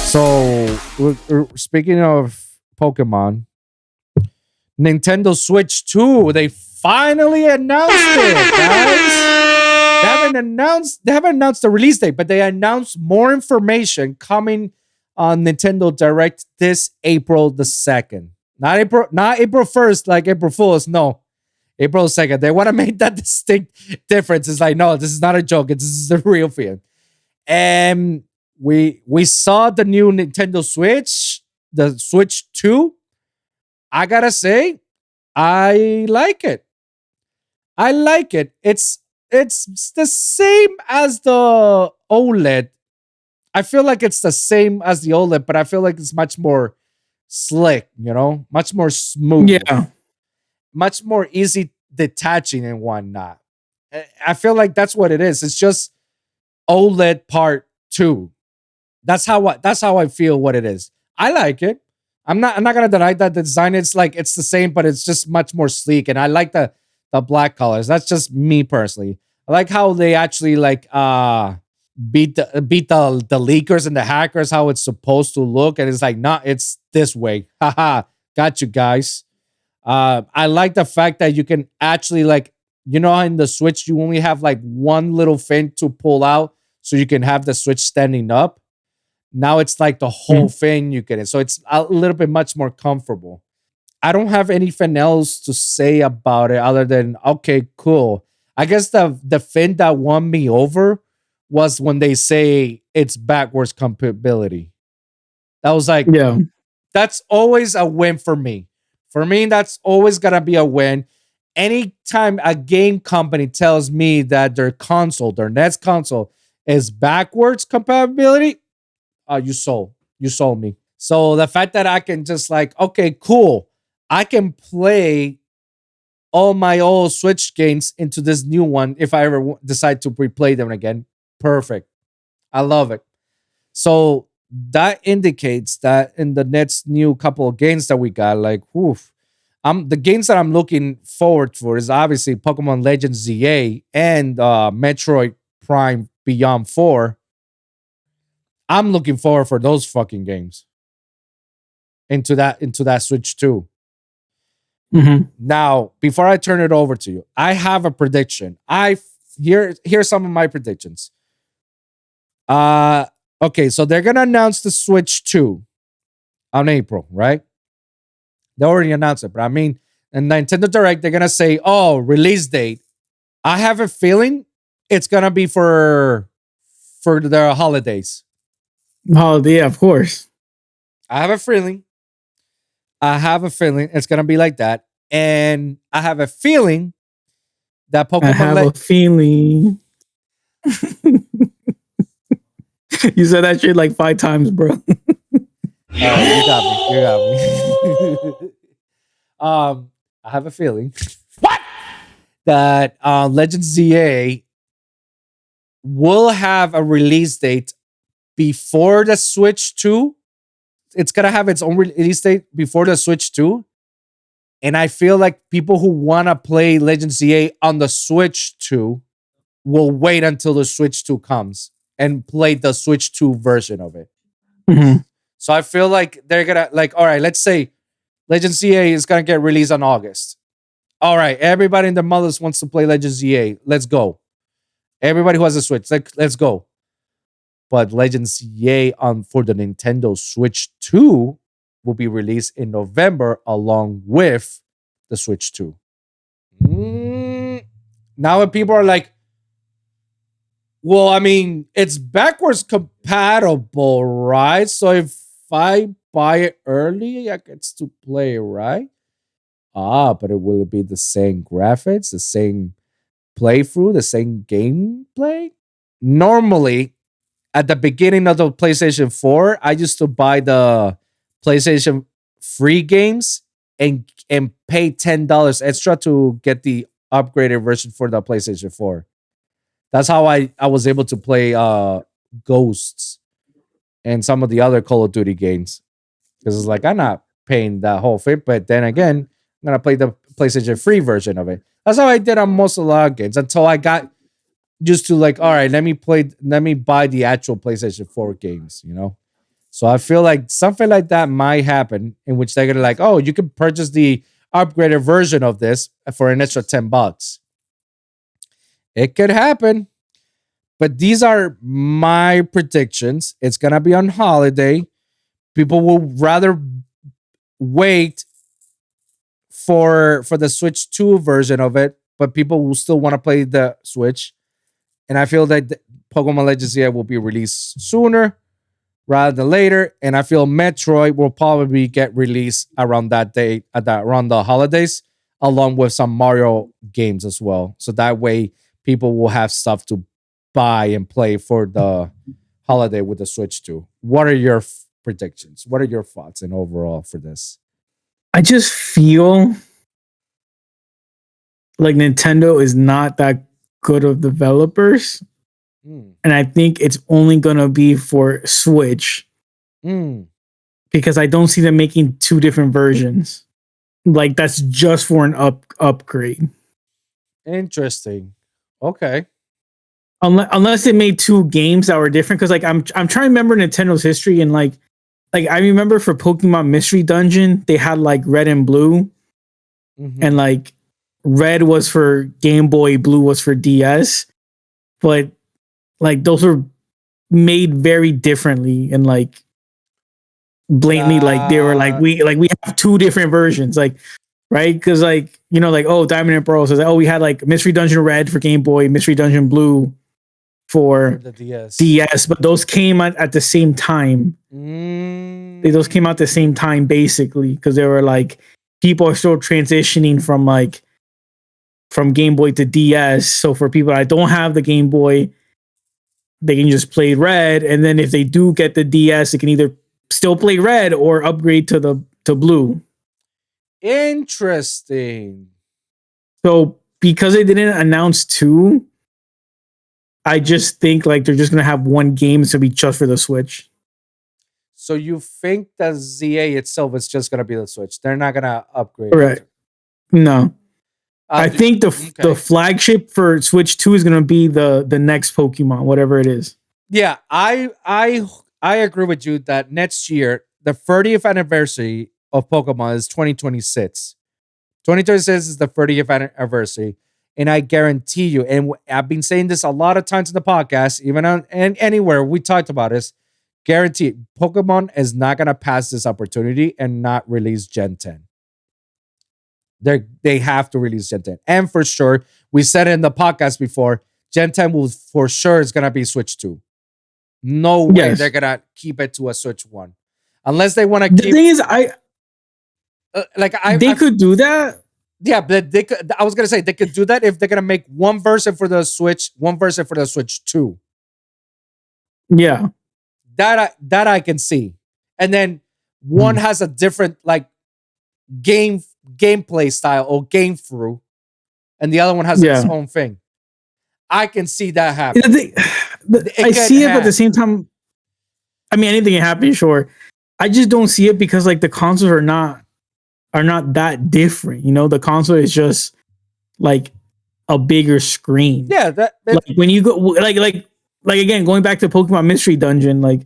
So, speaking of Pokemon, Nintendo Switch 2, they finally announced it, guys. They haven't announced the release date, but they announced more information coming on Nintendo Direct this April the 2nd. Not April 1st, like April Fools. No, April 2nd. They want to make that distinct difference. It's like, no, this is not a joke. This is the real thing. And we saw the new Nintendo Switch, the Switch 2. I gotta say, I like it. I like it. It's the same as the OLED. I feel like it's the same as the OLED, but I feel like it's much more slick, much more smooth. Yeah. Much more easy detaching and whatnot. I feel like that's what it is. It's just OLED part 2. That's how I feel what it is. I like it. I'm not gonna deny that the design is like it's the same, but it's just much more sleek. And I like the black colors. That's just me personally. I like how they actually like beat the leakers and the hackers how it's supposed to look. And it's like, nah, it's this way. Haha, got you guys. I like the fact that you can actually like, in the Switch, you only have like one little thing to pull out so you can have the Switch standing up. Now it's like the whole thing you get it. So it's a little bit much more comfortable. I don't have anything else to say about it other than, okay, cool. I guess the thing that won me over was when they say it's backwards compatibility. That was like, Yeah. that's always a win for me. For me, that's always gonna be a win. Anytime a game company tells me that their next console is backwards compatibility, you sold me. So the fact that I can just like, okay, cool, I can play all my old Switch games into this new one if I ever decide to replay them again. Perfect. I love it. So that indicates that in the next new couple of games that we got, like, woof, the games that I'm looking forward for is obviously Pokemon Legends ZA and Metroid Prime Beyond 4. I'm looking forward for those fucking games into that Switch 2. Now, before I turn it over to you, I have a prediction. Here's some of my predictions. Okay, so they're gonna announce the Switch 2 on April, right? They already announced it, but I mean, in Nintendo Direct, they're gonna say, "Oh, release date." I have a feeling it's gonna be for the holidays. Oh, yeah, of course. I have a feeling it's gonna be like that, and I have a feeling that Pokemon. I have a feeling. You said that shit like 5 times, bro. You got me. I have a feeling that Legends ZA will have a release date before the Switch 2. It's gonna have its own release date before the Switch 2. And I feel like people who wanna play Legends ZA on the Switch 2 will wait until the Switch 2 comes and play the Switch 2 version of it. So I feel like they're gonna like, all right, let's say Legends ZA is gonna get released on August. All right, everybody in the mothers wants to play Legends ZA. Let's go. Everybody who has a Switch, let's go. But Legends ZA for the Nintendo Switch 2 will be released in November along with the Switch 2. Now when people are like, well, I mean, it's backwards compatible, right? So if I buy it early, I get to play it, right? But will it be the same graphics, the same playthrough, the same gameplay? Normally, at the beginning of the PlayStation 4, I used to buy the PlayStation free games and pay $10 extra to get the upgraded version for the PlayStation 4. That's how I was able to play Ghosts and some of the other Call of Duty games. Because it's like, I'm not paying that whole thing, but then again, I'm going to play the PlayStation free version of it. That's how I did on most of a lot of games until I got used to like, all right, let me buy the actual PlayStation 4 games, So I feel like something like that might happen, in which they're gonna like, oh, you can purchase the upgraded version of this for an extra $10. It could happen, but these are my predictions. It's gonna be on holiday. People will rather wait for the Switch 2 version of it, but people will still want to play the Switch. And I feel that Pokemon Legends ZA will be released sooner rather than later. And I feel Metroid will probably get released around that date, around the holidays, along with some Mario games as well. So that way, people will have stuff to buy and play for the holiday with the Switch 2. What are your predictions? What are your thoughts and overall for this? I just feel like Nintendo is not that good of developers. And I think it's only going to be for Switch because I don't see them making two different versions. Like that's just for an upgrade. Interesting. Okay. Unless they made two games that were different. Because like I'm trying to remember Nintendo's history and like I remember for Pokemon Mystery Dungeon they had like red and blue, and like red was for Game Boy, blue was for DS, but like those were made very differently and like blatantly like they were like we have two different versions, like right, because like you know like oh Diamond and Pearl says like, oh we had like Mystery Dungeon Red for Game Boy, Mystery Dungeon Blue for the DS, but those came out at the same time. Those came out at the same time basically because they were like people are still transitioning from Game Boy to DS. So for people that don't have the Game Boy, they can just play red, and then if they do get the DS, they can either still play red or upgrade to blue. Interesting. So because they didn't announce two, I just think like they're just gonna have one game to be just for the Switch. So you think that ZA itself is just gonna be the Switch? They're not gonna upgrade. Correct. No. I think the flagship for Switch 2 is gonna be the next Pokemon, whatever it is. Yeah, I agree with you that next year, the 30th anniversary of Pokemon is 2026. 2026 is the 30th anniversary. And I guarantee you, and I've been saying this a lot of times in the podcast, even on and anywhere we talked about this, guarantee Pokemon is not gonna pass this opportunity and not release Gen 10. They have to release Gen 10. And for sure, we said it in the podcast before, Gen 10 will for sure is gonna be Switch 2. No way they're gonna keep it to a Switch 1. Unless they want to keep. The thing is, they could do that. Yeah, but they could. I was gonna say they could do that if they're gonna make one version for the Switch, one version for the Switch 2. Yeah, that I can see, and then one has a different like gameplay style or game through, and the other one has its own thing. I can see that happen. I see it, but at the same time, I mean, anything can happen. Sure, I just don't see it because like the consoles are not that different. You know, the console is just like a bigger screen. Yeah, like when you go like again going back to Pokemon Mystery Dungeon, like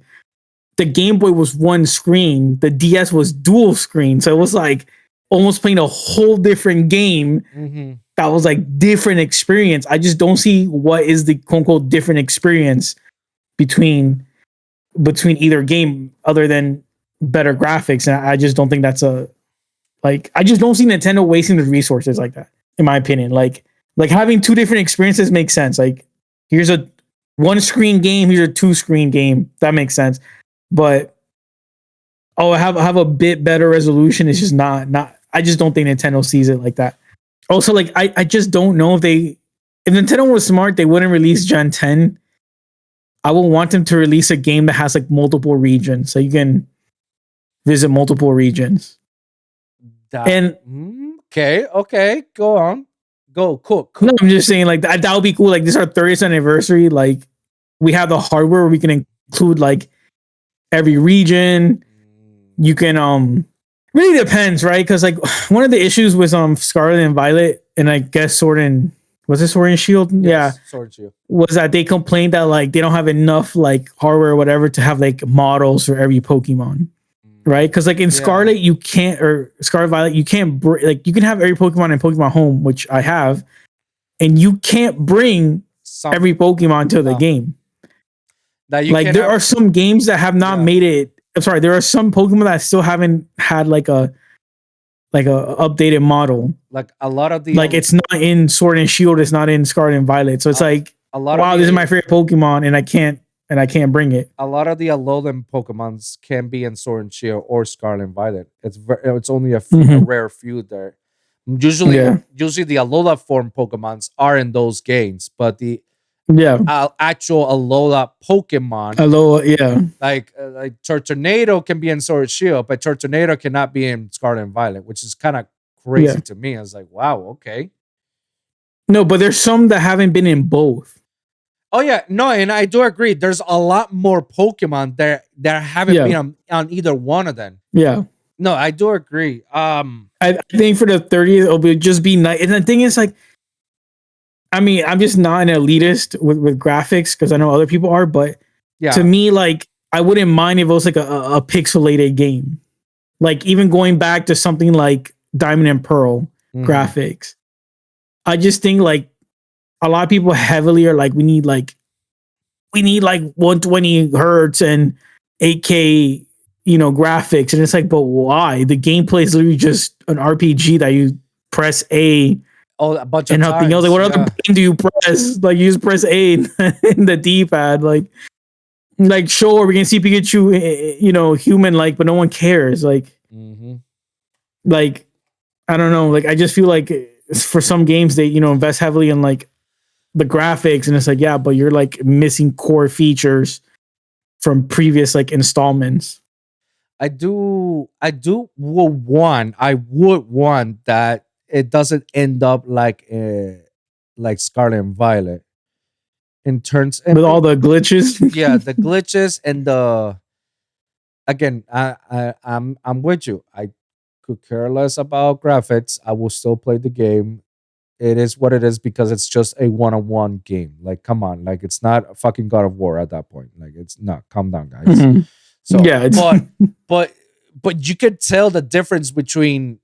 the Game Boy was one screen, the DS was dual screen, so it was like almost playing a whole different game. That was like different experience. I just don't see what is the quote unquote different experience between either game other than better graphics, and I just don't think that's I just don't see Nintendo wasting the resources like that, in my opinion. Like having two different experiences makes sense. Like here's a one screen game, here's a two screen game. That makes sense. But have a bit better resolution. It's just not. I just don't think Nintendo sees it like that. Also, like I just don't know if Nintendo was smart, they wouldn't release Gen 10. I would want them to release a game that has like multiple regions, so you can visit multiple regions. Okay, go on. Cool. No, I'm just saying like that would be cool. Like this is our 30th anniversary. Like we have the hardware where we can include like every region. You can really depends, right? Because like one of the issues with Scarlet and Violet and I guess Sword and Was it Sword and Shield? Yeah. Sword and Shield. Was that they complained that like they don't have enough like hardware or whatever to have like models for every Pokemon, right? Because like in Scarlet you can't, or Scarlet Violet you can't like you can have every Pokemon in Pokemon Home, which I have, and you can't bring every Pokemon to the game. That like there are some games that have not made it. I'm sorry, there are some Pokemon that still haven't had like a updated model. Like a lot of the like it's not in Sword and Shield, it's not in Scarlet and Violet. So it's like a lot wow, of this is my favorite Pokemon and I can't bring it. A lot of the Alolan Pokemons can be in Sword and Shield or Scarlet and Violet. It's only a rare few there. Usually the Alola form Pokemons are in those games, but the actual Alola Pokemon, like Turtonado can be in Sword and Shield, but Turtonado cannot be in Scarlet and Violet, which is kind of crazy to me. I was like, wow, okay. No, but there's some that haven't been in both. Oh yeah, no, and I do agree. There's a lot more Pokemon that haven't been on either one of them. Yeah. No, I do agree. I think for the 30th, it'll just be nice. And the thing is, like, I mean, I'm just not an elitist with graphics because I know other people are, but to me, like, I wouldn't mind if it was like a pixelated game. Like, even going back to something like Diamond and Pearl graphics. I just think, like, a lot of people heavily are like, we need like 120 hertz and 8K, graphics. And it's like, but why? The gameplay is literally just an RPG that you press A. Oh, a bunch of nothing times. else. Like, what other button do you press? Like, you just press A in the D-pad. Like, sure, we can see Pikachu, human like, but no one cares. Like, like, I don't know. Like, I just feel like for some games they, invest heavily in like the graphics, and it's like, yeah, but you're like missing core features from previous like installments. I would want that it doesn't end up like Scarlet and Violet in terms with all the glitches. The glitches and the again, I'm with you. I could care less about graphics. I will still play the game. It is what it is because it's just a one-on-one game. Like, come on, like it's not a fucking God of War at that point. Like, it's not. Calm down, guys. So, but you could tell the difference between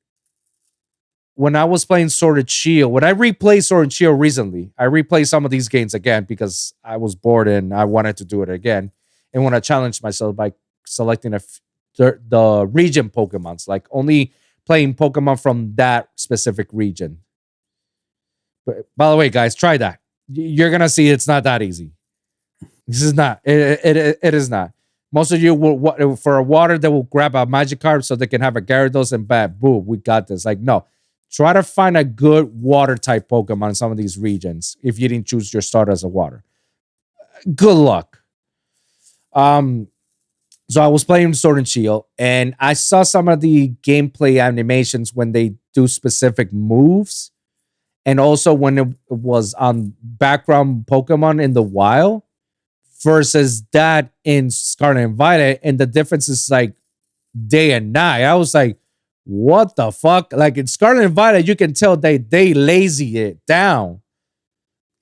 when I was playing Sword and Shield. When I replayed Sword and Shield recently, I replayed some of these games again because I was bored and I wanted to do it again. And when I challenged myself by selecting the region Pokemons, like only playing Pokemon from that specific region. But by the way, guys, try that. You're gonna see it's not that easy. This is not. It is not. Most of you will for a water they will grab a Magikarp so they can have a Gyarados and boom, we got this. Like, no, try to find a good water type Pokemon in some of these regions. If you didn't choose your start as a water, good luck. So I was playing Sword and Shield, and I saw some of the gameplay animations when they do specific moves. And also when it was on background Pokemon in the wild versus that in Scarlet and Violet. And the difference is like day and night. I was like, what the fuck? Like in Scarlet and Violet, you can tell they lazy it down.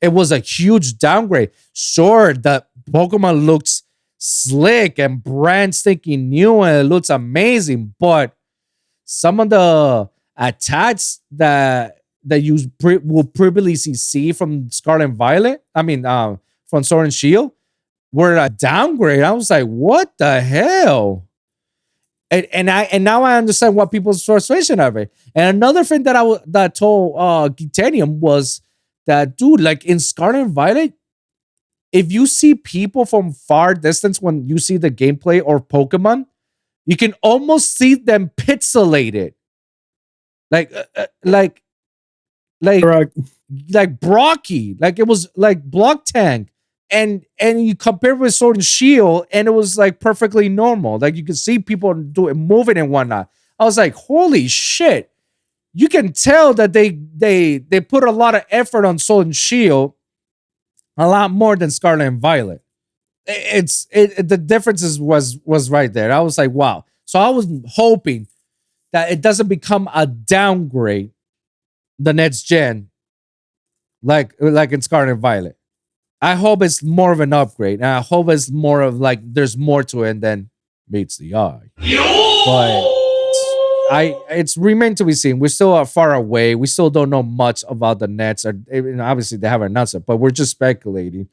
It was a huge downgrade. Sure, the Pokemon looks slick and brand stinking new and it looks amazing. But some of the attacks that you will previously see from Scarlet and Violet, from Sword and Shield, were a downgrade. I was like, what the hell? And now I understand what people's frustration of it. And another thing that I told Geekanium was that, dude, like in Scarlet and Violet, if you see people from far distance when you see the gameplay or Pokemon, you can almost see them pixelated. Like Brocky, like it was like Block Tank, and you compare with Sword and Shield, and it was like perfectly normal. Like you could see people moving and whatnot. I was like, holy shit! You can tell that they put a lot of effort on Sword and Shield, a lot more than Scarlet and Violet. The differences was right there. I was like, wow. So I was hoping that it doesn't become a downgrade the next gen like in Scarlet and Violet. I hope it's more of an upgrade, and I hope it's more of like there's more to it than meets the eye. But it's remain to be seen. We're still far away. We still don't know much about the Nets. Or obviously they haven't announced it, but we're just speculating.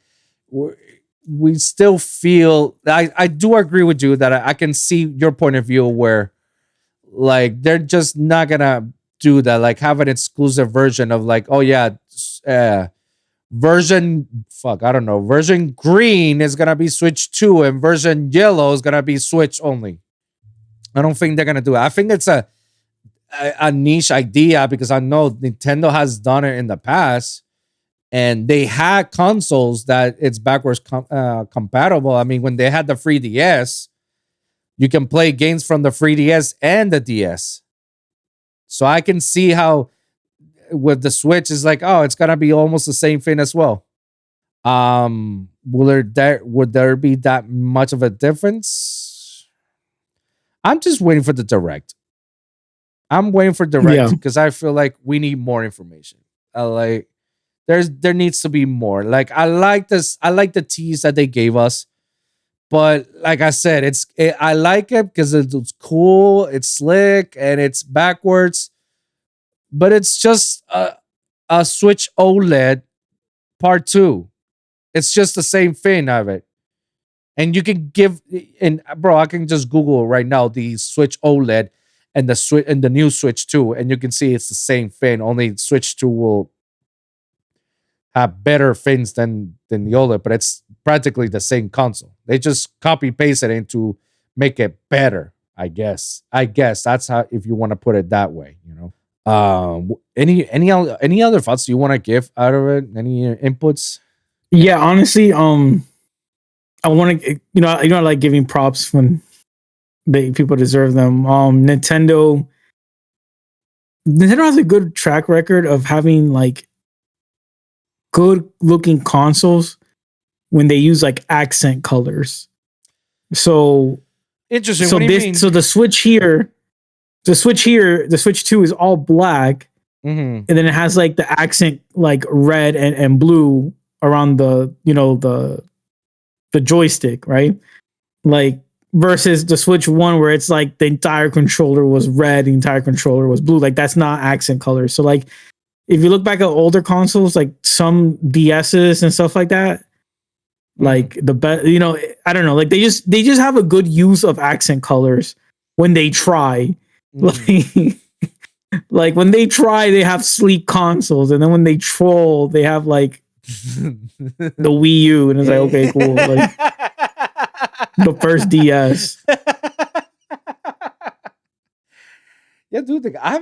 We still feel. I do agree with you that I can see your point of view where, like, they're just not gonna do that. Like, have an exclusive version of like, oh yeah, version I don't know. Version green is gonna be Switch 2, and version yellow is gonna be Switch only. I don't think they're gonna do it. I think it's a niche idea because I know Nintendo has done it in the past, and they had consoles that it's backwards compatible. I mean, when they had the 3DS, you can play games from the 3DS and the DS. So I can see how with the Switch is like, oh, it's gonna be almost the same thing as well. Would there be that much of a difference? I'm just waiting for the direct. I'm waiting for direct because I feel like we need more information. Like there needs to be more. Like I like this. I like the tease that they gave us, but like I said, I like it because it's cool, it's slick, and it's backwards. But it's just a Switch OLED Part 2. It's just the same thing of it. And you can give and bro, I can just Google right now the Switch OLED and the Switch and the new Switch 2, and you can see it's the same thing. Only Switch 2 will have better things than the OLED, but it's practically the same console. They just copy pasted it to make it better. I guess that's how, if you want to put it that way, you know. Any other thoughts you want to give out of it? Any inputs? Yeah, honestly, I want to, I like giving props when people deserve them. Nintendo has a good track record of having like good looking consoles when they use like accent colors. So interesting. So what do you mean? So the Switch 2 is all black, and then it has like the accent like red and blue around the the joystick, right? Like versus the Switch 1 where it's like the entire controller was red, the entire controller was blue. Like that's not accent colors. So like if you look back at older consoles, like some DSs and stuff like that, like the best, I don't know, like they just have a good use of accent colors when they try. Like when they try, they have sleek consoles, and then when they troll, they have like the Wii U, and it's like, okay, cool, like the first DS. Yeah, dude, I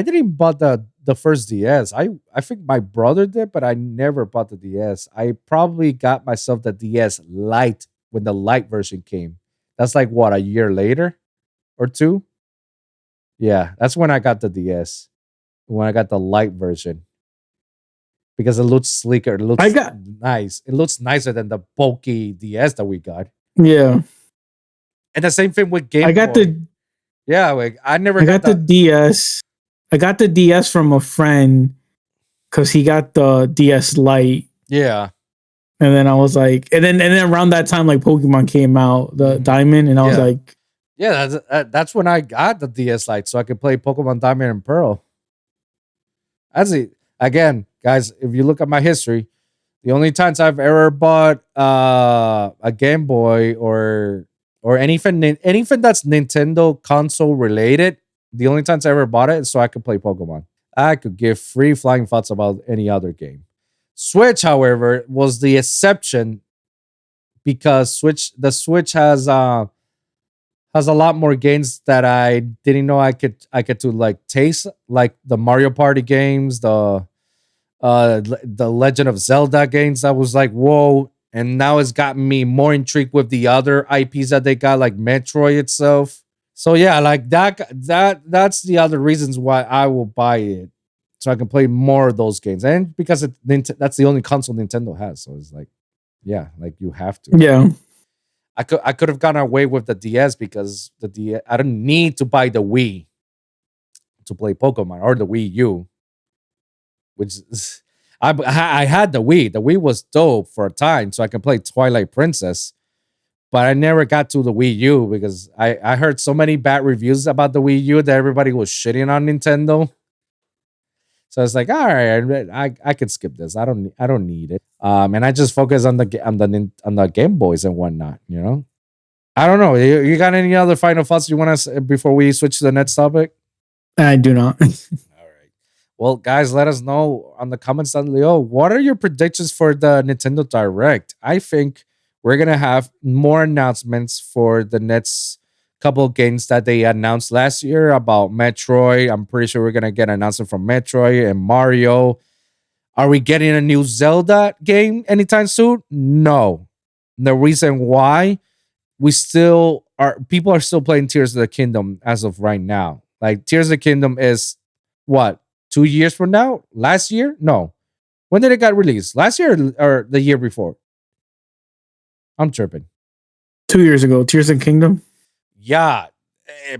didn't bought the first DS. I think my brother did, but I never bought the DS. I probably got myself the DS Lite when the Lite version came. That's like what, a year later or two? Yeah, that's when I got the DS. When I got the Lite version. Because it looks sleeker. It looks nice. It looks nicer than the bulky DS that we got. Yeah. And the same thing with Game Boy. I got the DS. I got the DS from a friend because he got the DS Lite. Yeah. And then I was like, and then around that time, like Pokemon came out, the Diamond, and I was like, yeah, that's when I got the DS Lite so I could play Pokemon Diamond and Pearl. That's it. Again, guys, if you look at my history, the only times I've ever bought a Game Boy or anything that's Nintendo console related, the only times I ever bought it is so I could play Pokemon. I could give free flying thoughts about any other game. Switch, however, was the exception because the Switch has a lot more games that I didn't know I could to like taste, like the Mario Party games, the Legend of Zelda games. That was like, whoa. And now it's gotten me more intrigued with the other IPs that they got, like Metroid itself. So yeah, like that's the other reasons why I will buy it, so I can play more of those games, and because that's the only console Nintendo has. So it's like, yeah, like you have to. Yeah, I could have gone away with the DS because the DS, I don't need to buy the Wii to play Pokemon or the Wii U. which is, I had the Wii. The Wii was dope for a time, so I can play Twilight Princess. But I never got to the Wii U because I heard so many bad reviews about the Wii U that everybody was shitting on Nintendo. So it's like, all right, I could skip this. I don't need it. And I just focus on the Game Boys and whatnot. You know, I don't know. You got any other final thoughts you want to before we switch to the next topic? I do not. All right. Well, guys, let us know on the comments down below. What are your predictions for the Nintendo Direct? I think we're gonna have more announcements for the next couple of games that they announced last year about Metroid. I'm pretty sure we're gonna get an announcement from Metroid and Mario. Are we getting a new Zelda game anytime soon? No. The reason why people are still playing Tears of the Kingdom as of right now. Like Tears of the Kingdom is what, 2 years from now? Last year? No. When did it got released? Last year or the year before? I'm tripping. 2 years ago, Tears of the Kingdom. Yeah,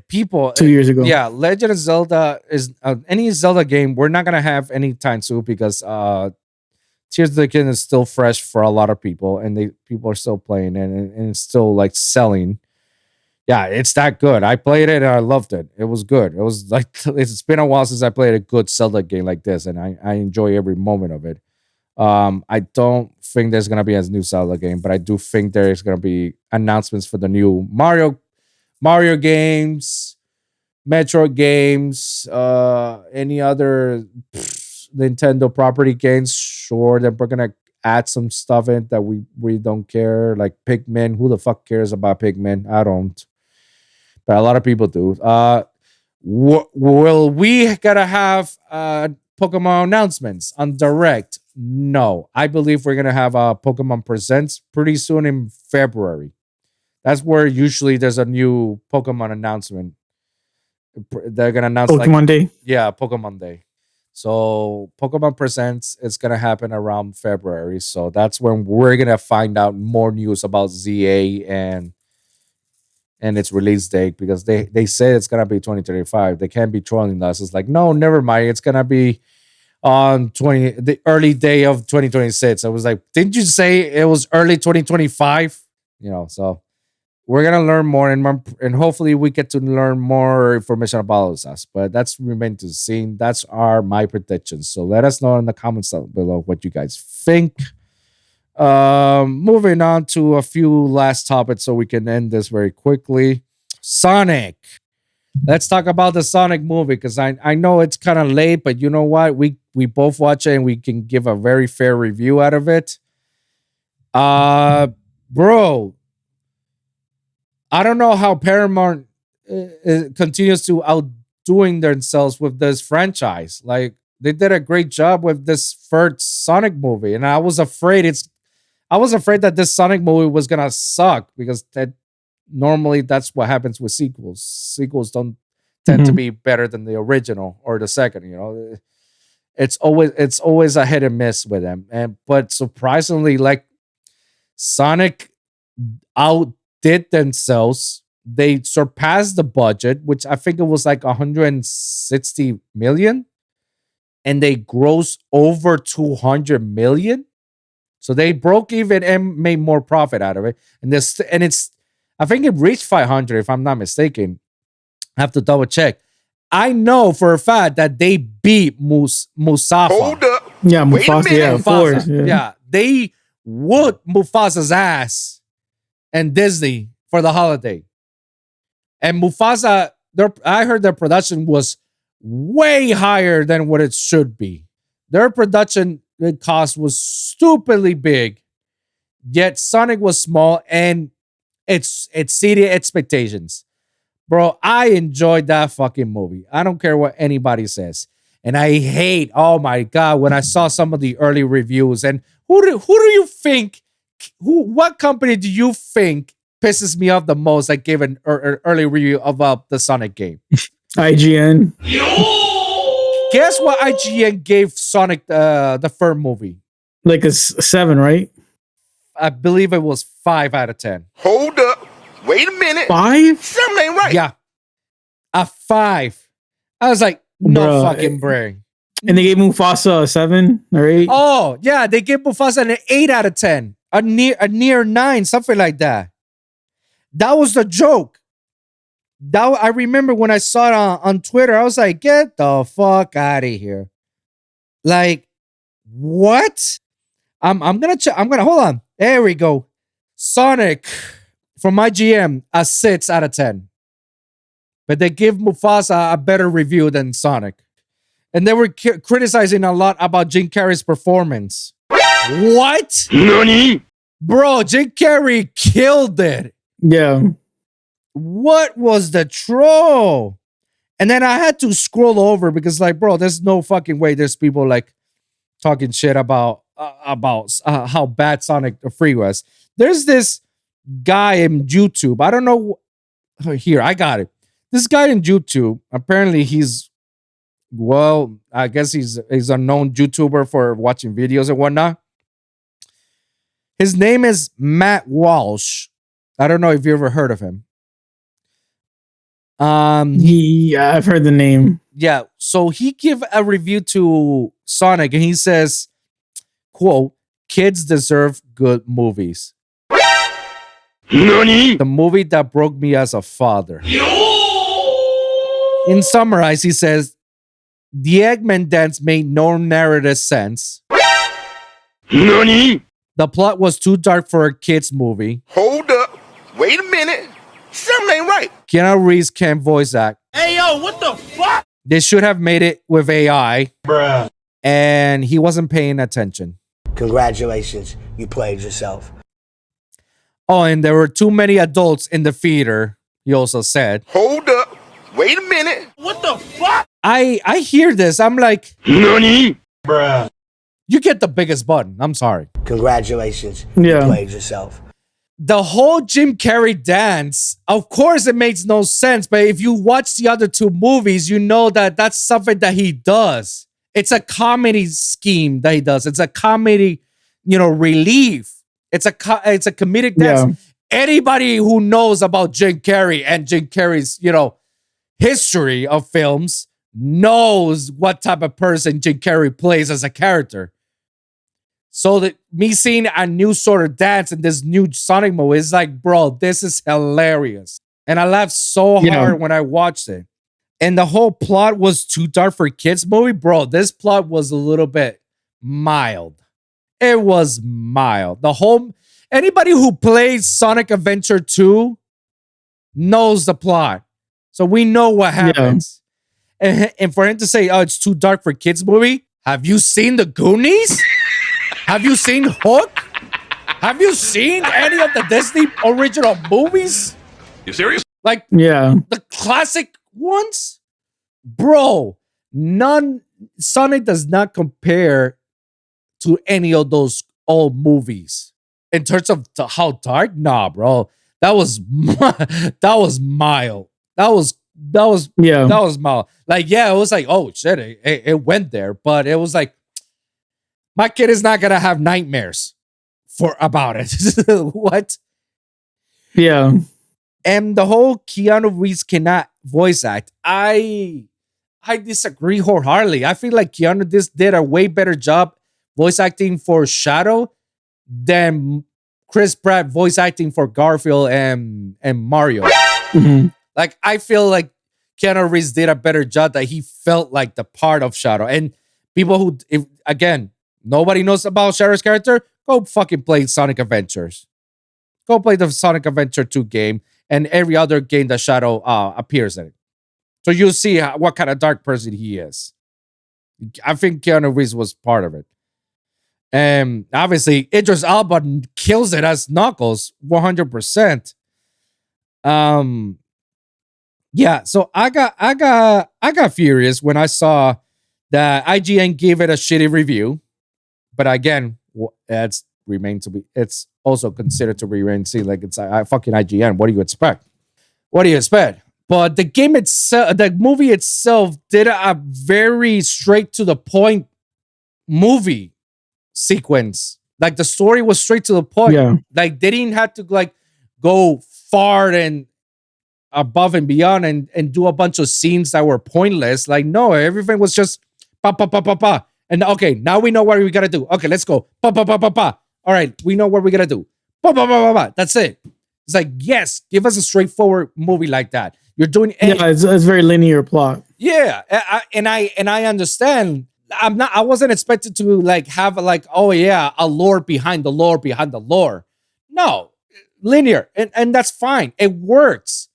people. 2 years ago. Yeah, Legend of Zelda is any Zelda game we're not gonna have anytime soon because Tears of the Kingdom is still fresh for a lot of people, and people are still playing it, and it's still like selling. Yeah, it's that good. I played it and I loved it. It was good. It was like it's been a while since I played a good Zelda game like this, and I enjoy every moment of it. I don't think there's gonna be a new Zelda game, but I do think there's gonna be announcements for the new Mario games, Metroid games, any other Nintendo property games. Sure, that we're gonna add some stuff in that we don't care, like Pikmin. Who the fuck cares about Pikmin? I don't, but a lot of people do. Will we gotta have Pokemon announcements on Direct? No, I believe we're gonna have a Pokemon Presents pretty soon in February. That's where usually there's a new Pokemon announcement. They're gonna announce Pokemon Day. Yeah, Pokemon Day. So Pokemon Presents is gonna happen around February. So that's when we're gonna find out more news about ZA and its release date, because they say it's gonna be 2035. They can't be trolling us. It's like, no, never mind. It's gonna be on the early day of 2026. I was like, didn't you say it was early 2025? You know, so we're gonna learn more, and hopefully we get to learn more information about us. But that's remain to see. That's my predictions. So let us know in the comments down below what you guys think. Moving on to a few last topics so we can end this very quickly. Sonic. Let's talk about the Sonic movie, because I know it's kind of late, but you know what? We both watch it and we can give a very fair review out of it. Bro, I don't know how Paramount continues to outdoing themselves with this franchise. Like, they did a great job with this first Sonic movie, and I was afraid that this Sonic movie was gonna suck, because normally that's what happens with sequels. Sequels don't tend to be better than the original or the second. You know, it's always a hit and miss with them. But surprisingly, like, Sonic outdid themselves. They surpassed the budget, which I think it was like 160 million, and they grossed over 200 million. So they broke even and made more profit out of it. I think it reached 500 if I'm not mistaken. I have to double check. I know for a fact that they beat Musafa. Hold up. Yeah, Mufasa. Yeah, of course. Yeah, they whooped Mufasa's ass and Disney for the holiday. And Mufasa, I heard their production was way higher than what it should be. Their production cost was stupidly big, yet Sonic was small, and it exceeded expectations. Bro, I enjoyed that fucking movie. I don't care what anybody says. And I hate, oh my God, when I saw some of the early reviews. And who do you think, what company do you think pisses me off the most that gave an early review about the Sonic game? IGN. Guess what IGN gave Sonic the first movie? Like a 7, right? I believe it was 5 out of 10. Hold up. Wait a minute. 5? Something ain't right. Yeah. A 5. I was like, no fucking brain. And they gave Mufasa a 7 or 8. Oh, yeah, they gave Mufasa an 8 out of 10. A near 9, something like that. That was the joke. I remember when I saw it on Twitter, I was like, get the fuck out of here. Like, what? I'm gonna hold on. There we go. Sonic from IGN, a 6 out of 10. But they give Mufasa a better review than Sonic. And they were criticizing a lot about Jim Carrey's performance. What? NANI? Bro, Jim Carrey killed it. Yeah. What was the troll? And then I had to scroll over because, like, bro, there's no fucking way there's people like talking shit about how bad Sonic 3 was. There's this guy in YouTube. I don't know. Here, I got it. This guy in YouTube, apparently I guess he's a known YouTuber for watching videos and whatnot. His name is Matt Walsh. I don't know if you ever heard of him. Yeah, I've heard the name. Yeah, so he gave a review to Sonic and he says, quote, kids deserve good movies. NANI? The movie that broke me as a father. In summarize, he says, the Eggman dance made no narrative sense. NANI? The plot was too dark for a kid's movie. Hold up. Wait a minute. Something ain't right. Keanu Reeves can't voice act. Hey, yo, what the fuck? They should have made it with AI. Bruh. And he wasn't paying attention. Congratulations, you played yourself. Oh, and there were too many adults in the theater, he also said. Hold up. Wait a minute. What the fuck? I hear this. I'm like, NANI? Bruh. you get the biggest button. I'm sorry. Congratulations, Yeah. you played yourself. The whole Jim Carrey dance, of course, it makes no sense. But if you watch the other two movies, you know that that's something that he does. It's a comedy scheme that he does. It's a comedy, relief. It's a comedic dance. Yeah. Anybody who knows about Jim Carrey and Jim Carrey's, history of films knows what type of person Jim Carrey plays as a character. So that me seeing a new sort of dance in this new Sonic movie is like, bro, this is hilarious. And I laughed so hard when I watched it. And the whole plot was too dark for kids movie. Bro, this plot was a little bit mild. It was mild. Anybody who plays Sonic Adventure 2 knows the plot. So we know what happens. Yeah. And for him to say, oh, it's too dark for kids movie. Have you seen the Goonies? Have you seen Hook? Have you seen any of the Disney original movies? You serious? Like, Yeah. the classic ones? Bro, Sonic does not compare to any of those old movies. In terms of how dark? Nah, bro. That was mild. That was mild. Like, yeah, it was like, oh shit, it went there. But it was like, my kid is not gonna have nightmares about it. What? Yeah. And the whole Keanu Reeves cannot voice act. I disagree wholeheartedly. I feel like Keanu did a way better job voice acting for Shadow than Chris Pratt voice acting for Garfield and Mario. Mm-hmm. Like, I feel like Keanu Reeves did a better job, that he felt like the part of Shadow. And people who, again, nobody knows about Shadow's character, go fucking play Sonic Adventures. Go play the Sonic Adventure 2 game and every other game that Shadow appears in. So you'll see what kind of dark person he is. I think Keanu Reeves was part of it. And obviously, Idris Elba kills it as Knuckles 100%. Yeah, so I got furious when I saw that IGN gave it a shitty review. But again, it's also considered to remain seen. Like, it's a fucking IGN. What do you expect? But the game itself, the movie itself, did a very straight to the point movie sequence. Like, the story was straight to the point. Yeah. Like, they didn't have to go far and above and beyond and do a bunch of scenes that were pointless. Like, no, everything was just Pa pa pa pa pa. And okay, now we know what we gotta do. Okay, let's go. Pa pa pa pa pa. All right, we know what we gotta do. Pa pa pa pa pa. That's it. It's like, yes, give us a straightforward movie like that. You're doing it's very linear plot. yeah, and I understand. I wasn't expected to like have like, oh yeah, a lore behind the lore behind the lore. No, linear, and that's fine. It works.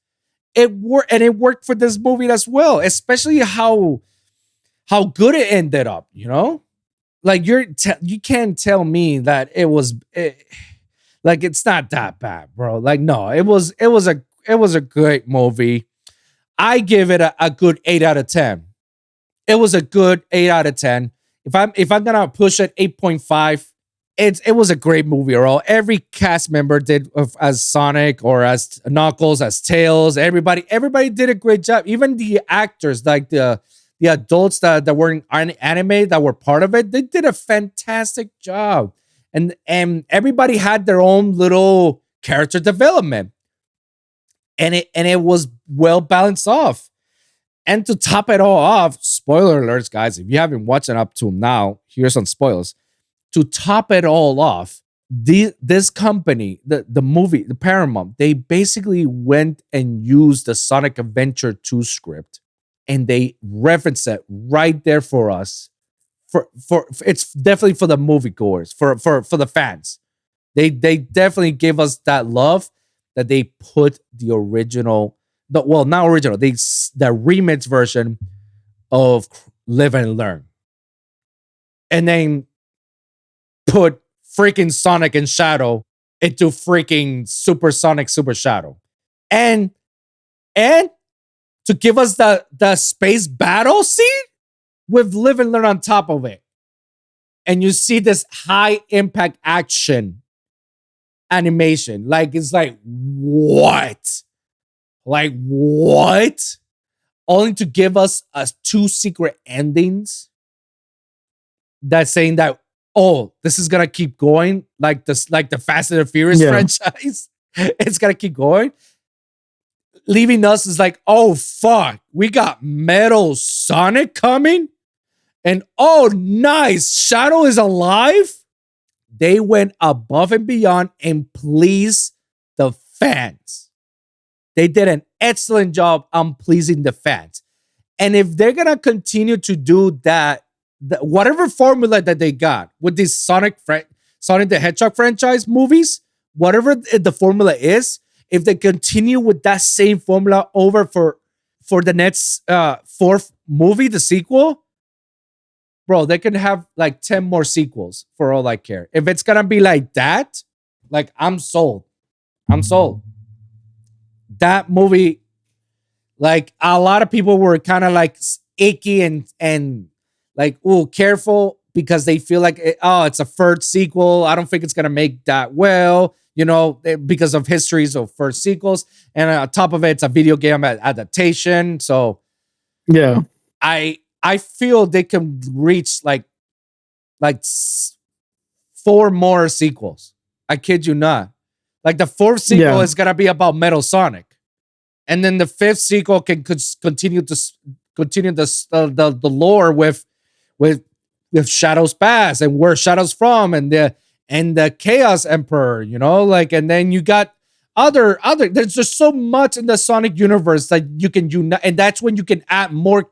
It worked for this movie as well, especially how good it ended up. You know, like you can't tell me that like it's not that bad, bro. Like no, it was a great movie. I give it a good 8 out of 10. It was a good 8 out of 10. If I'm gonna push it 8.5, it was a great movie. Or all every cast member did as Sonic or as Knuckles, as Tails. Everybody did a great job. Even the actors, like the adults that weren't anime that were part of it, they did a fantastic job. And everybody had their own little character development. And it was well balanced off. And to top it all off, spoiler alerts, guys, if you haven't watched it up to now, here's some spoilers. To top it all off, this company, the movie, the Paramount, they basically went and used the Sonic Adventure 2 script and they reference it right there for us. For it's definitely for the moviegoers, for the fans. They definitely gave us that love that they put the original, not original, the remix version of Live and Learn, and then put freaking Sonic and Shadow into freaking Super Sonic Super Shadow, and to give us the space battle scene with Live and Learn on top of it, and you see this high impact action animation. Like it's like what? Like what? Only to give us two secret endings that's saying that, oh, this is gonna keep going like this, like the Fast and the Furious franchise. It's gonna keep going. Leaving us is like, oh fuck, we got Metal Sonic coming. And oh, nice, Shadow is alive. They went above and beyond and pleased the fans. They did an excellent job on pleasing the fans. And if they're going to continue to do that, whatever formula that they got with these Sonic the Hedgehog franchise movies, whatever the formula is, if they continue with that same formula over for the next fourth movie, the sequel, bro, they can have like 10 more sequels for all I care. If it's going to be like that, like I'm sold. I'm sold. That movie, like a lot of people were kind of like icky and like, oh, careful, because they feel like, it's a third sequel. I don't think it's going to make that well, you know, because of histories of first sequels. And on top of it, it's a video game adaptation. So yeah, I feel they can reach like 4 more sequels. I kid you not. Like the 4th sequel is gonna be about Metal Sonic, and then the 5th sequel can continue the lore with Shadow's past and where Shadow's from, and the Chaos Emperor. You know, like, and then you got other. There's just so much in the Sonic universe that you can unite, and that's when you can add more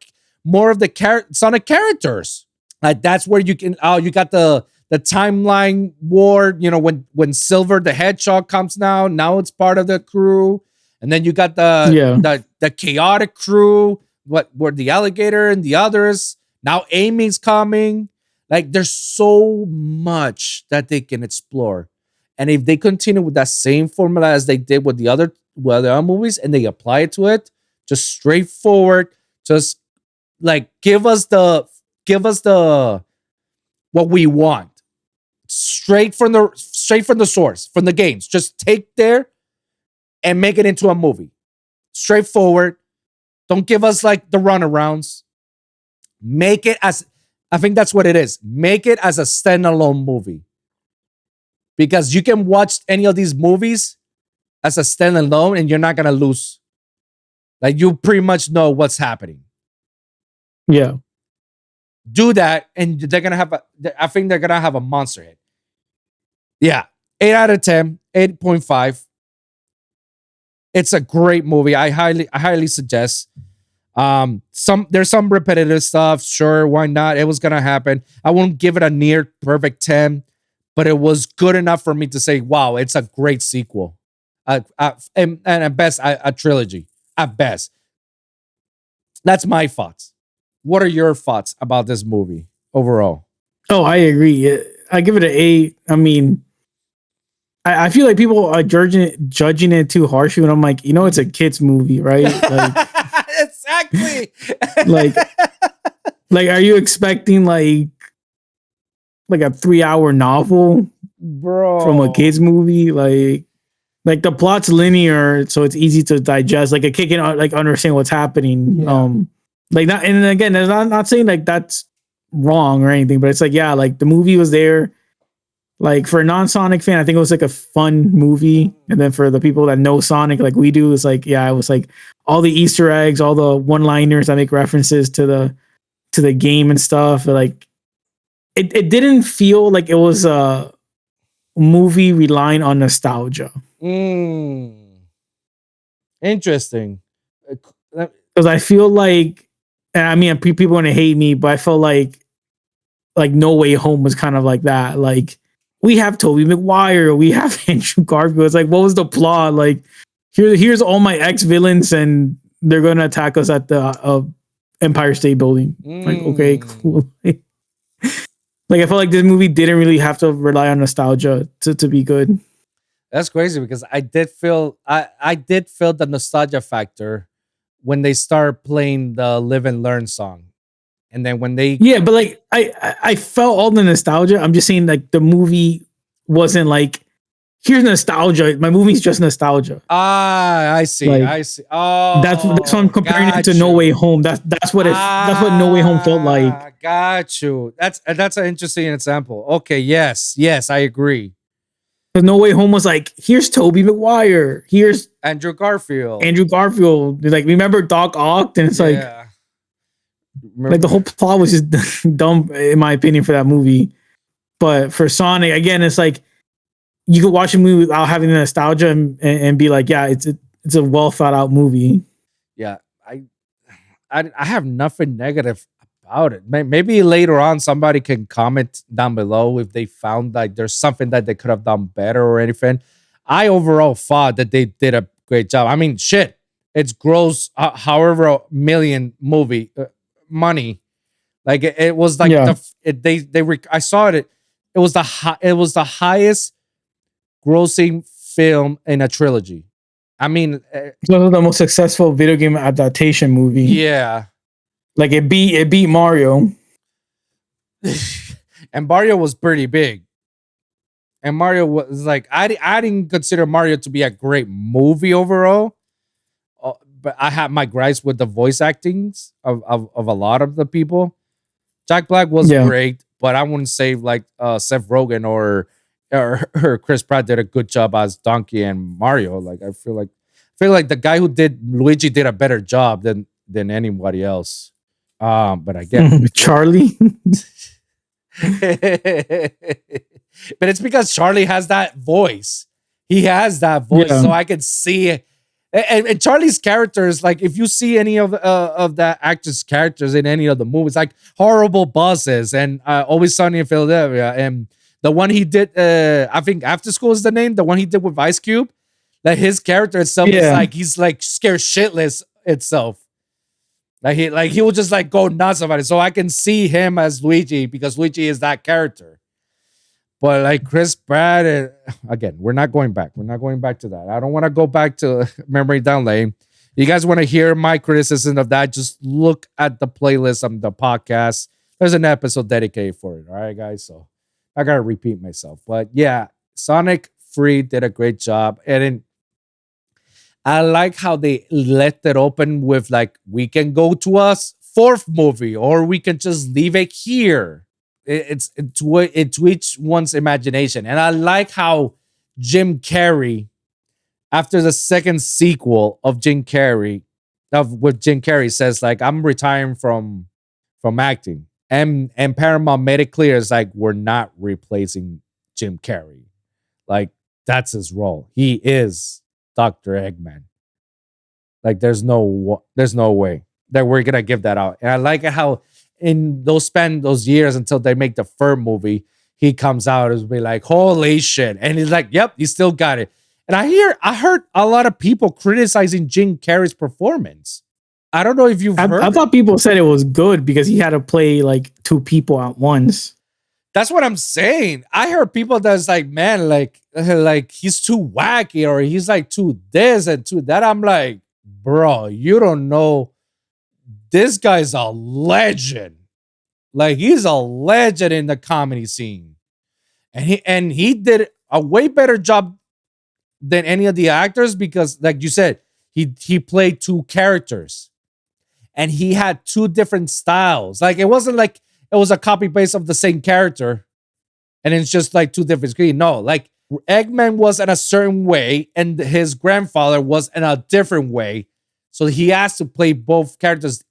of the Sonic characters. Like that's where you can. Oh, you got the timeline war. You know, when Silver the Hedgehog comes now it's part of the crew, and then you got the chaotic crew. Where the alligator and the others. Now Amy's coming. Like there's so much that they can explore, and if they continue with that same formula as they did with the other movies, and they apply it to it, just straightforward, just like give us the what we want straight from the source, from the games. Just take there and make it into a movie. Straightforward. Don't give us like the runarounds. Make it as, I think that's what it is. Make it as a standalone movie. Because you can watch any of these movies as a standalone and you're not going to lose. Like you pretty much know what's happening. Yeah. Do that, and they're gonna have I think they're gonna have a monster hit. Yeah, 8 out of 10, 8.5. It's a great movie. I highly suggest. There's some repetitive stuff. Sure, why not? It was gonna happen. I won't give it a near perfect 10, but it was good enough for me to say, wow, it's a great sequel. And at best, a trilogy. At best. That's my thoughts. What are your thoughts about this movie overall? Oh, I agree. I give it an 8. I mean, I feel like people are judging it too harshly when I'm like, it's a kids movie, right? Like, exactly. like, like, are you expecting like a 3-hour novel, bro, from a kids movie? Like the plot's linear, so it's easy to digest. Like a kid can like understand what's happening. Yeah. Like not, and again, I'm not saying like that's wrong or anything, but it's like, yeah, like the movie was there. Like for a non-Sonic fan, I think it was like a fun movie. And then for the people that know Sonic like we do, it's like, yeah, it was like all the Easter eggs, all the one-liners that make references to the game and stuff. Like it didn't feel like it was a movie relying on nostalgia. Interesting. Because I feel like, and I mean, people are gonna hate me, but I felt like No Way Home was kind of like that. Like we have Tobey Maguire, we have Andrew Garfield. It's like, what was the plot? Like here's all my ex-villains, and they're gonna attack us at the Empire State Building. Like, okay, cool. Like I felt like this movie didn't really have to rely on nostalgia to be good. That's crazy because I did feel the nostalgia factor when they start playing the Live and Learn song. And then when they but like I felt all the nostalgia. I'm just saying like the movie wasn't like, here's nostalgia. My movie's just nostalgia. I see. Like, I see. Oh, that's what I'm comparing it to No Way Home. That's what No Way Home felt like. Got you. That's an interesting example. Okay, yes, I agree. Because No Way Home was like, here's Tobey Maguire, here's Andrew Garfield. Like, remember Doc Ock? And it's like the whole plot was just dumb, in my opinion, for that movie. But for Sonic, again, it's like you could watch a movie without having the nostalgia and be like, yeah, it's a well thought out movie. Yeah, I have nothing negative about it. Maybe later on somebody can comment down below if they found like there's something that they could have done better or anything. I overall thought that they did a great job. I mean, shit, it's gross however million movie money. Like it was like I saw it. It was the highest grossing film in a trilogy. I mean, it's one of the most successful video game adaptation movie. Yeah. Like it beat Mario. And Mario was pretty big. And Mario was like, I didn't consider Mario to be a great movie overall. But I had my gripes with the voice actings of a lot of the people. Jack Black was great, but I wouldn't say like Seth Rogen or Chris Pratt did a good job as Donkey and Mario. Like I feel like the guy who did Luigi did a better job than anybody else. But again, Charlie. But it's because Charlie has that voice. He has that voice, so I can see it. And Charlie's characters, like if you see any of the actors' characters in any of the movies, like Horrible Bosses and Always Sunny in Philadelphia, and the one he did, I think After School is the name, the one he did with Ice Cube. Like his character itself is like he's like scared shitless itself. Like he will just like go nuts about it. So I can see him as Luigi because Luigi is that character. But like Chris Pratt, again, we're not going back. We're not going back to that. I don't want to go back to Memory Down Lane. You guys want to hear my criticism of that? Just look at the playlist of the podcast. There's an episode dedicated for it. All right, guys. So I gotta repeat myself. But yeah, Sonic 3 did a great job. And I like how they left it open with like, we can go to a fourth movie or we can just leave it here. It's to each one's imagination. And I like how Jim Carrey, after the second sequel of Jim Carrey, says like, I'm retiring from acting. And Paramount made it clear, it's like, we're not replacing Jim Carrey. Like, that's his role. He is Dr. Eggman. Like, there's no way that we're gonna give that out. And I like it how in those years until they make the third movie, he comes out and be like, holy shit. And he's like, yep, he still got it. And I heard a lot of people criticizing Jim Carrey's performance. I don't know if you've heard. I thought people said it was good because he had to play like two people at once. That's what I'm saying. I heard people that's like, man, like he's too wacky, or he's like too this and too that. I'm like, bro, you don't know. This guy's a legend. Like, he's a legend in the comedy scene. And he did a way better job than any of the actors because, like you said, he played two characters. And he had two different styles. Like, it wasn't like it was a copy paste of the same character and it's just like two different screens. No, like Eggman was in a certain way and his grandfather was in a different way. So he has to play both characters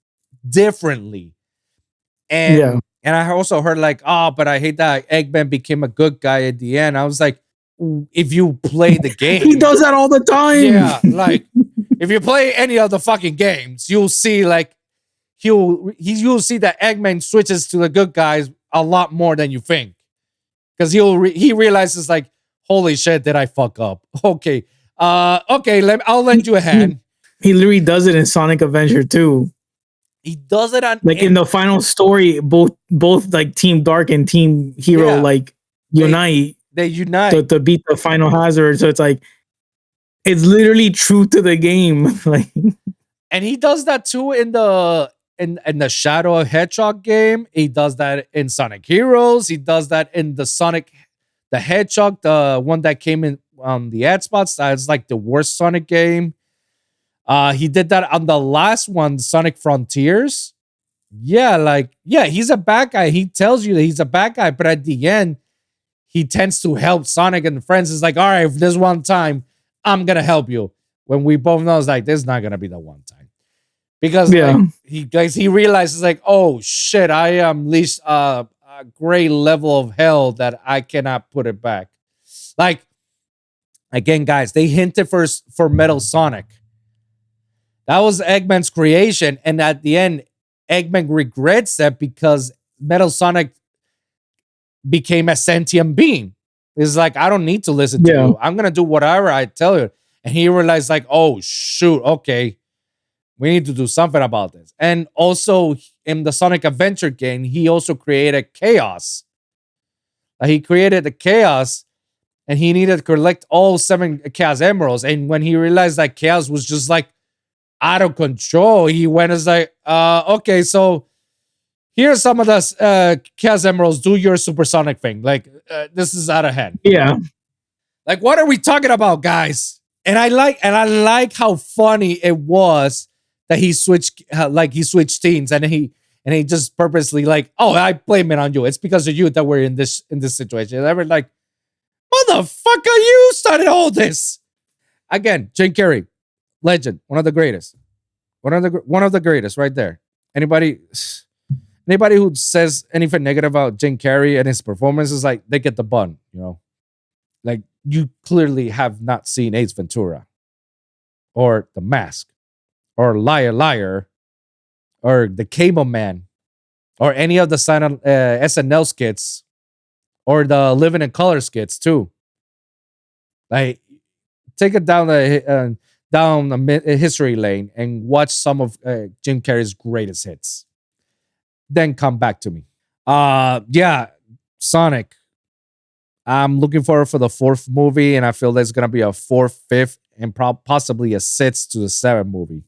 differently. And I also heard like, oh, but I hate that Eggman became a good guy at the end. I was like, if you play the game. He does that all the time. Yeah, like if you play any of the fucking games, you'll see like you'll see that Eggman switches to the good guys a lot more than you think, because he realizes like, holy shit, did I fuck up? Okay, I'll lend you a hand. He literally does it in Sonic Adventure 2. He does it on like in the final story. Both like Team Dark and Team Hero like unite. They unite to beat the final hazard. So it's like it's literally true to the game. Like, and he does that too in the Shadow of Hedgehog game. He does that in Sonic Heroes. He does that in the Sonic the Hedgehog, the one that came in on the ad spots. That's like the worst Sonic game. He did that on the last one, Sonic Frontiers. Yeah, he's a bad guy. He tells you that he's a bad guy, but at the end, he tends to help Sonic and friends. It's like, all right, if this one time, I'm gonna help you. When we both know, it's like, this is not gonna be the one time, because he realizes like, oh shit, I am least a great level of hell that I cannot put it back. Like, again, guys, they hinted for Metal Sonic. That was Eggman's creation, and at the end, Eggman regrets that because Metal Sonic became a sentient being. It's like, I don't need to listen to you. I'm gonna do whatever I tell you. And he realized like, oh shoot, okay, we need to do something about this. And also in the Sonic Adventure game, he also created chaos. He created the chaos, and he needed to collect all 7 Chaos Emeralds. And when he realized that chaos was just like out of control, he went as like, okay, so here's some of the Chaos Emeralds. Do your supersonic thing. Like, this is out of hand. Yeah. Like, what are we talking about, guys? And I like how funny it was that he switched teams, and he just purposely like, oh, I blame it on you. It's because of you that we're in this situation. And they were like, motherfucker, you started all this. Again, Jim Carrey, legend, one of the greatest, one of the greatest, right there. Anybody who says anything negative about Jim Carrey and his performance is like, they get the bun, you know? Like, you clearly have not seen Ace Ventura or The Mask or Liar Liar or The Cable Man or any of the SNL skits or the Living in Color skits too. Like, take it down the history lane and watch some of Jim Carrey's greatest hits. Then come back to me. Sonic. I'm looking forward for the 4th movie, and I feel there's gonna be a 4th, 5th, and possibly a 6th to the 7th movie,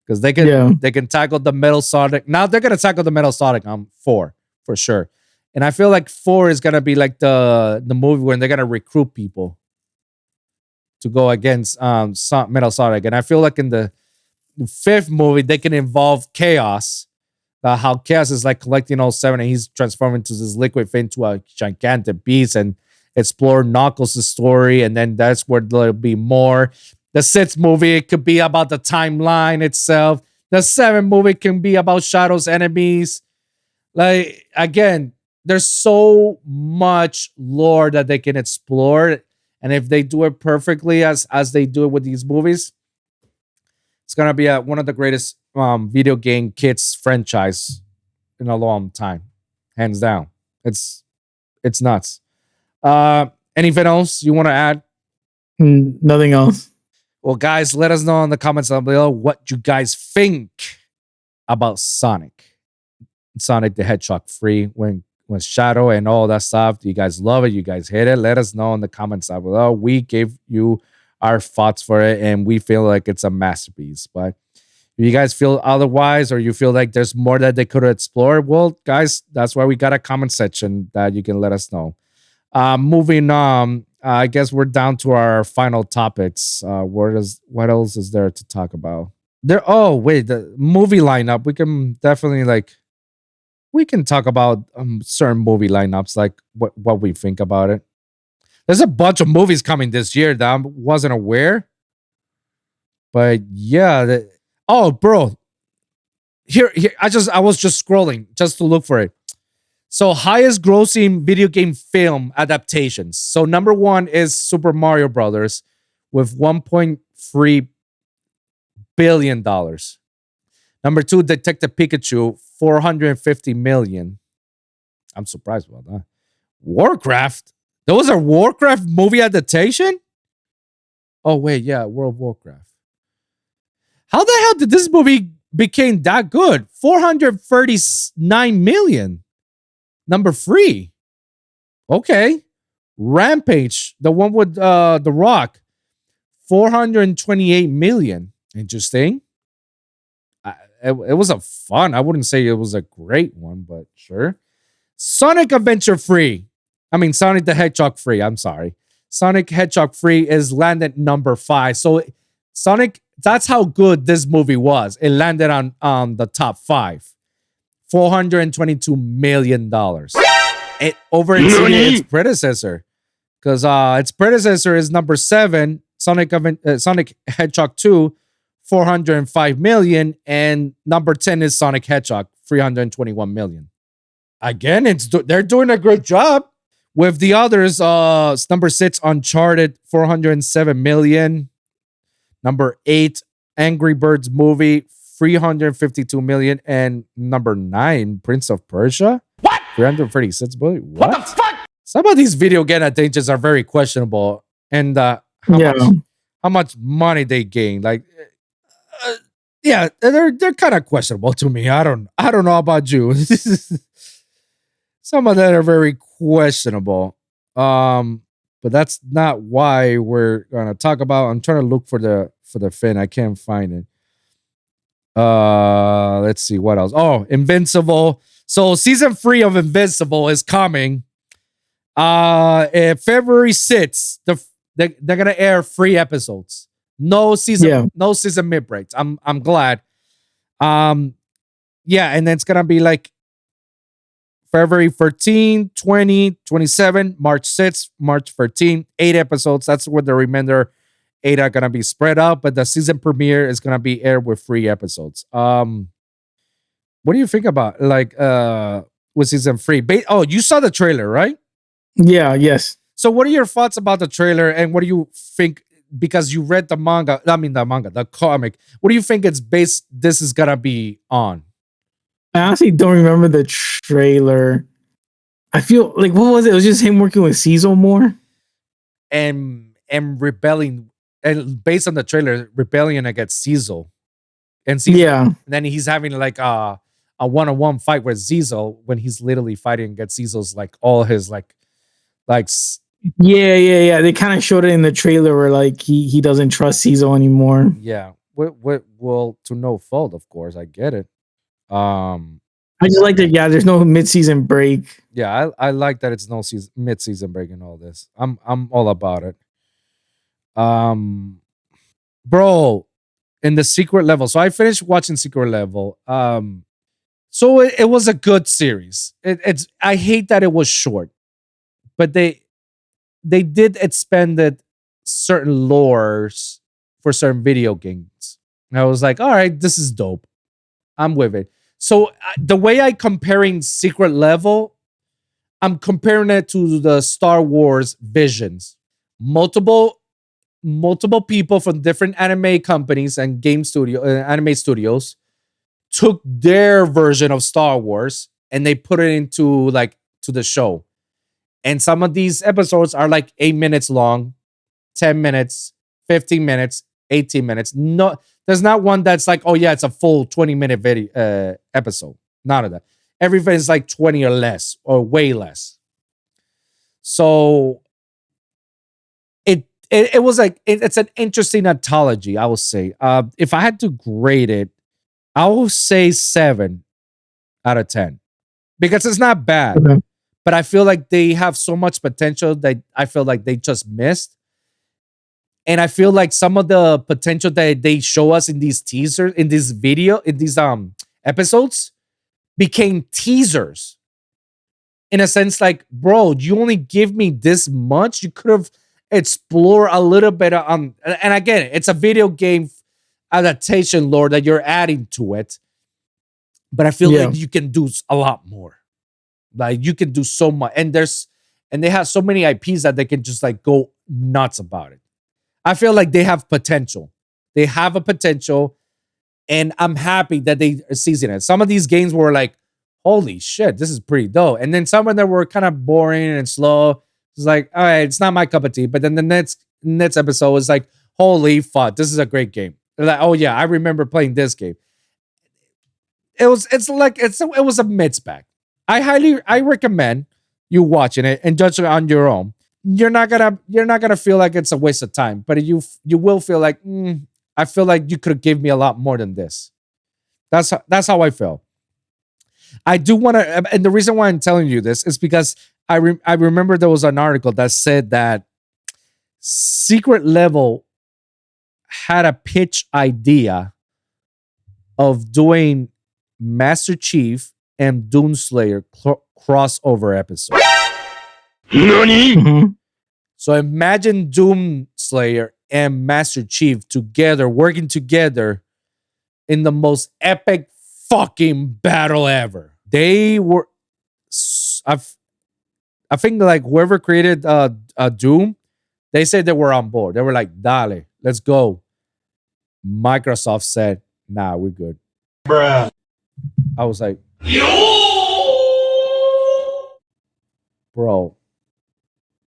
because they can tackle the Metal Sonic. Now they're gonna tackle the Metal Sonic on 4 for sure, and I feel like 4 is gonna be like the movie when they're gonna recruit people to go against Metal Sonic, and I feel like in the 5th movie they can involve Chaos. How Chaos is like collecting all 7, and he's transformed into this liquid thing to a gigantic beast, and explore Knuckles' story, and then that's where there'll be more. The 6th movie, it could be about the timeline itself. The 7th movie can be about Shadow's enemies. Like again, there's so much lore that they can explore, and if they do it perfectly as they do it with these movies, it's gonna be one of the greatest video game kids franchise in a long time, hands down. It's it's nuts. Anything else you want to add? Nothing else. Well, guys, let us know in the comments down below what you guys think about Sonic the Hedgehog free when Shadow and all that stuff. You guys love it? You guys hate it? Let us know in the comments down below. We gave you our thoughts for it, and we feel like it's a masterpiece. But if you guys feel otherwise, or you feel like there's more that they could explore, well, guys, that's why we got a comment section that you can let us know. Moving on, I guess we're down to our final topics. What else is there to talk about? Oh wait, the movie lineup. We can definitely we can talk about certain movie lineups, like what we think about it. There's a bunch of movies coming this year that I wasn't aware, but yeah. Oh, bro, here I was just scrolling just to look for it. So highest grossing video game film adaptations. So number one is Super Mario Brothers with $1.3 billion. Number two, Detective Pikachu, 450 million. I'm surprised about that. Warcraft. There was a Warcraft movie adaptation? Oh, wait, yeah, World of Warcraft. How the hell did this movie became that good? 439 million. Number three. Okay. Rampage, the one with The Rock, 428 million. Interesting. It was a fun. I wouldn't say it was a great one, but sure. Sonic Adventure Free. I mean, Sonic the Hedgehog Free. I'm sorry. Sonic Hedgehog Free is landed number 5. So Sonic, that's how good this movie was. It landed on the top 5. $422 million. It over its predecessor. Because its predecessor is number 7, Sonic Hedgehog 2, 405 million, and number 10 is Sonic Hedgehog, 321 million. Again, they're doing a great job. With the others, number 6, Uncharted, 407 million. Number 8, Angry Birds movie, 352 million. And number 9, Prince of Persia, what? 336 million. What the fuck? Some of these video game adaptations are very questionable. And how much money they gain. Like, yeah, they're kind of questionable to me. I don't know about you. Some of them are very questionable. But that's not why we're gonna talk about. I'm trying to look for the fin. I can't find it. Let's see what else. Oh, Invincible. So season 3 of Invincible is coming. February 6th. They're gonna air 3 episodes. No season mid breaks. I'm glad. Yeah, and then it's gonna be like February 13, 20, 27, March 6th, March 13, 8 episodes. That's where the remainder 8 are gonna be spread out, but the season premiere is gonna be aired with 3 episodes. What do you think about with season 3? Oh, you saw the trailer, right? Yeah, yes. So what are your thoughts about the trailer, and what do you think, because you read the comic, what do you think this is gonna be on? I honestly don't remember the trailer. I feel like, what was it? It was just him working with Cecil more and rebelling, and based on the trailer, rebellion against Cecil. And Cecil, and then he's having like a one-on-one fight with Cecil when he's literally fighting against Cecil's like all his like yeah. They kind of showed it in the trailer where like he doesn't trust Cecil anymore. Yeah. Well, to no fault, of course. I get it. I just like that. Yeah, there's no mid-season break. Yeah, I like that it's no mid-season break and all this. I'm all about it. Bro, in the Secret Level. So I finished watching Secret Level. So it was a good series. I hate that it was short, but they did expanded certain lores for certain video games. And I was like, all right, this is dope. I'm with it. So the way I comparing Secret Level, I'm comparing it to the Star Wars Visions. Multiple people from different anime companies and anime studios took their version of Star Wars and they put it into like to the show. And some of these episodes are like 8 minutes long, 10 minutes, 15 minutes, 18 minutes. No, there's not one that's like, oh yeah, it's a full 20-minute video episode. None of that. Everything is like 20 or less or way less. So it was like it's an interesting anthology, I would say. If I had to grade it, I will say 7 out of 10 because it's not bad, Okay. but I feel like they have so much potential that I feel like they just missed. And I feel like some of the potential that they show us in these teasers, in this video, in these episodes, became teasers. In a sense, like, bro, you only give me this much. You could have explored a little bit on. And again, it's a video game adaptation lore that you're adding to it. But I feel like you can do a lot more. Like you can do so much, and they have so many IPs that they can just like go nuts about it. I feel like they have potential. They have a potential, and I'm happy that they are seizing it. Some of these games were like, holy shit, this is pretty dope. And then some of them were kind of boring and slow. It's like, all right, it's not my cup of tea. But then the next episode was like, holy fuck, this is a great game. They're like, oh yeah, I remember playing this game. It was a mixed bag. I recommend you watching it and judge it on your own. You're not gonna feel like it's a waste of time, but you will feel like I feel like you could have given me a lot more than this. That's how I feel. I do want to, and the reason why I'm telling you this is because I remember there was an article that said that Secret Level had a pitch idea of doing Master Chief and Doomslayer crossover episode. Mhm. So imagine Doomslayer and Master Chief together, working together in the most epic fucking battle ever. They were, I think like whoever created Doom, they said they were on board. They were like, "Dale, let's go." Microsoft said, "Nah, we're good." Bruh. I was like, bro.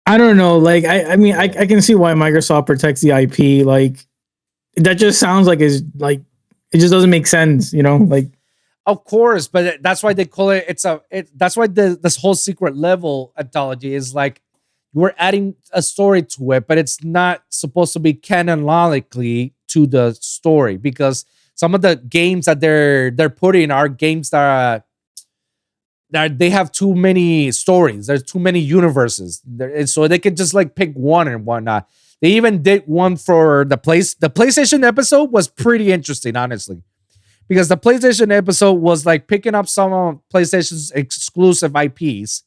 I don't know. Like, I mean, I can see why Microsoft protects the IP. Like, that just sounds like it just doesn't make sense, you know? Like, Of course, but that's why they call it. That's why this whole Secret Level anthology is like we're adding a story to it, but it's not supposed to be canonically to the story because some of the games that they're putting are games that they have too many stories. There's too many universes, and so they could just like pick one and whatnot. They even did one for the PlayStation episode was pretty interesting, honestly. Because the PlayStation episode was like picking up some of PlayStation's exclusive IPs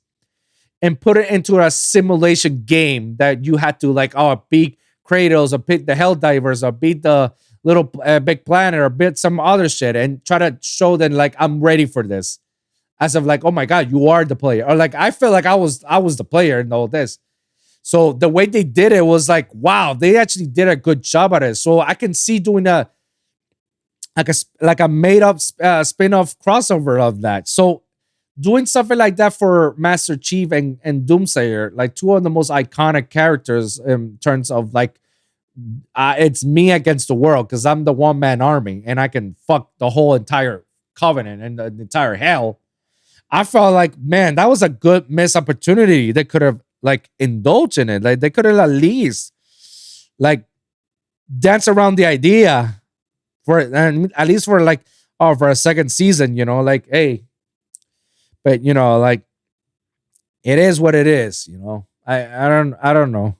and put it into a simulation game that you had to like, beat Kratos or beat the Helldivers or beat the little Big Planet or beat some other shit and try to show them like, I'm ready for this. As of like, oh my God, you are the player. Or like, I feel like I was the player in all this. So the way they did it was like, wow, they actually did a good job at it. So I can see doing like a made up spin-off crossover of that. So doing something like that for Master Chief and Doomsayer, like two of the most iconic characters in terms of like it's me against the world because I'm the one-man army and I can fuck the whole entire Covenant and the entire hell. I felt like, man, that was a good missed opportunity. They could have like indulged in it. Like they could have at least like dance around the idea and at least for like for a second season, you know, like hey, but you know, like it is what it is, you know. I don't know.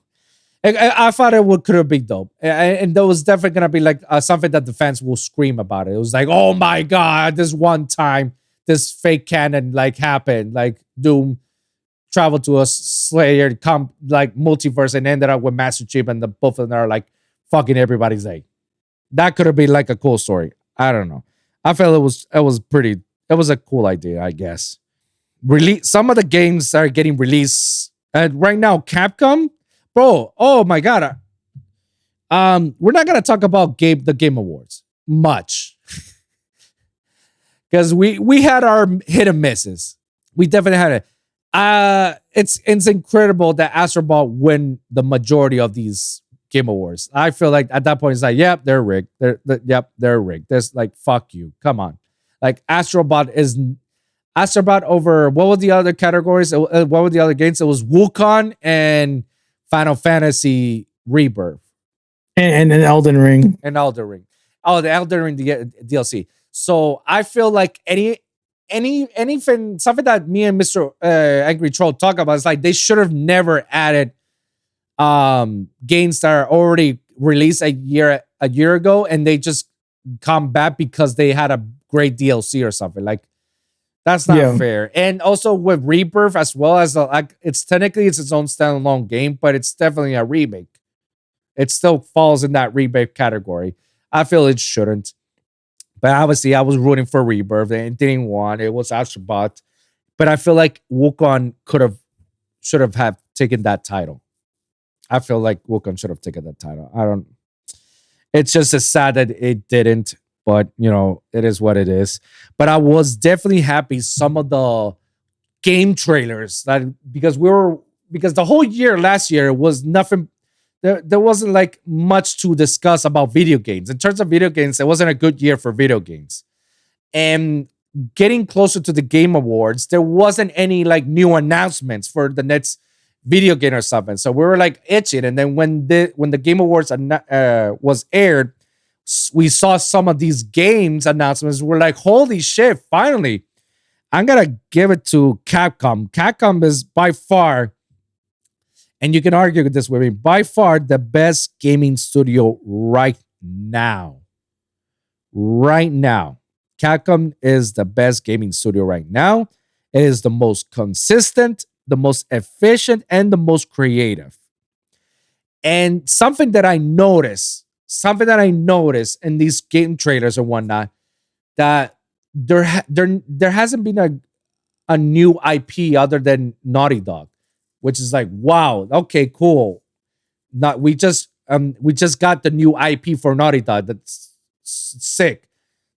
I thought it could have been dope, and there was definitely gonna be like something that the fans will scream about it. It was like, oh my God, this one time this fake canon like happened, like Doom traveled to a Slayer like multiverse and ended up with Master Chief, and the both of them are like fucking everybody's egg. That could have been like a cool story. I don't know. I felt it was pretty It was a cool idea, I guess. Release some of the games are getting released right now. Capcom, bro. Oh my god. We're not gonna talk about the Game Awards much because we had our hit and misses. We definitely had it. It's incredible that Astrobot win the majority of these Game Awards. I feel like at that point it's like, yep, they're rigged. They're rigged. There's like, fuck you. Come on. Like Astrobot over what were the other categories? What were the other games? It was Wukong and Final Fantasy Rebirth and Elden Ring. and Elden Ring. Oh, the Elden Ring DLC. So I feel like anything, something that me and Mr. Angry Troll talk about is like they should have never added games that are already released a year ago, and they just come back because they had a great DLC or something. Like that's not fair. And also with Rebirth as well as like it's technically it's its own standalone game, but it's definitely a remake. It still falls in that remake category. I feel it shouldn't. But obviously, I was rooting for Rebirth and didn't want it. It was Astrobot. But I feel like Wukong should have taken that title. I feel like Wukong should have taken that title. It's just as sad that it didn't. But, you know, it is what it is. But I was definitely happy some of the game trailers because the whole year last year was nothing. There wasn't like much to discuss about video games. In terms of video games, it wasn't a good year for video games. And getting closer to the Game Awards, there wasn't any like new announcements for the next video game or something. So we were like itching. And then when the Game Awards was aired, we saw some of these games announcements. We're like, holy shit, finally. I'm going to give it to Capcom. Capcom is by far, and you can argue this with me, by far the best gaming studio right now. Right now. Capcom is the best gaming studio right now. It is the most consistent, the most efficient, and the most creative. And something that I noticed in these game trailers and whatnot, that there hasn't been a new IP other than Naughty Dog, which is like, wow, okay, cool. We just got the new IP for Naughty Dog. That's sick.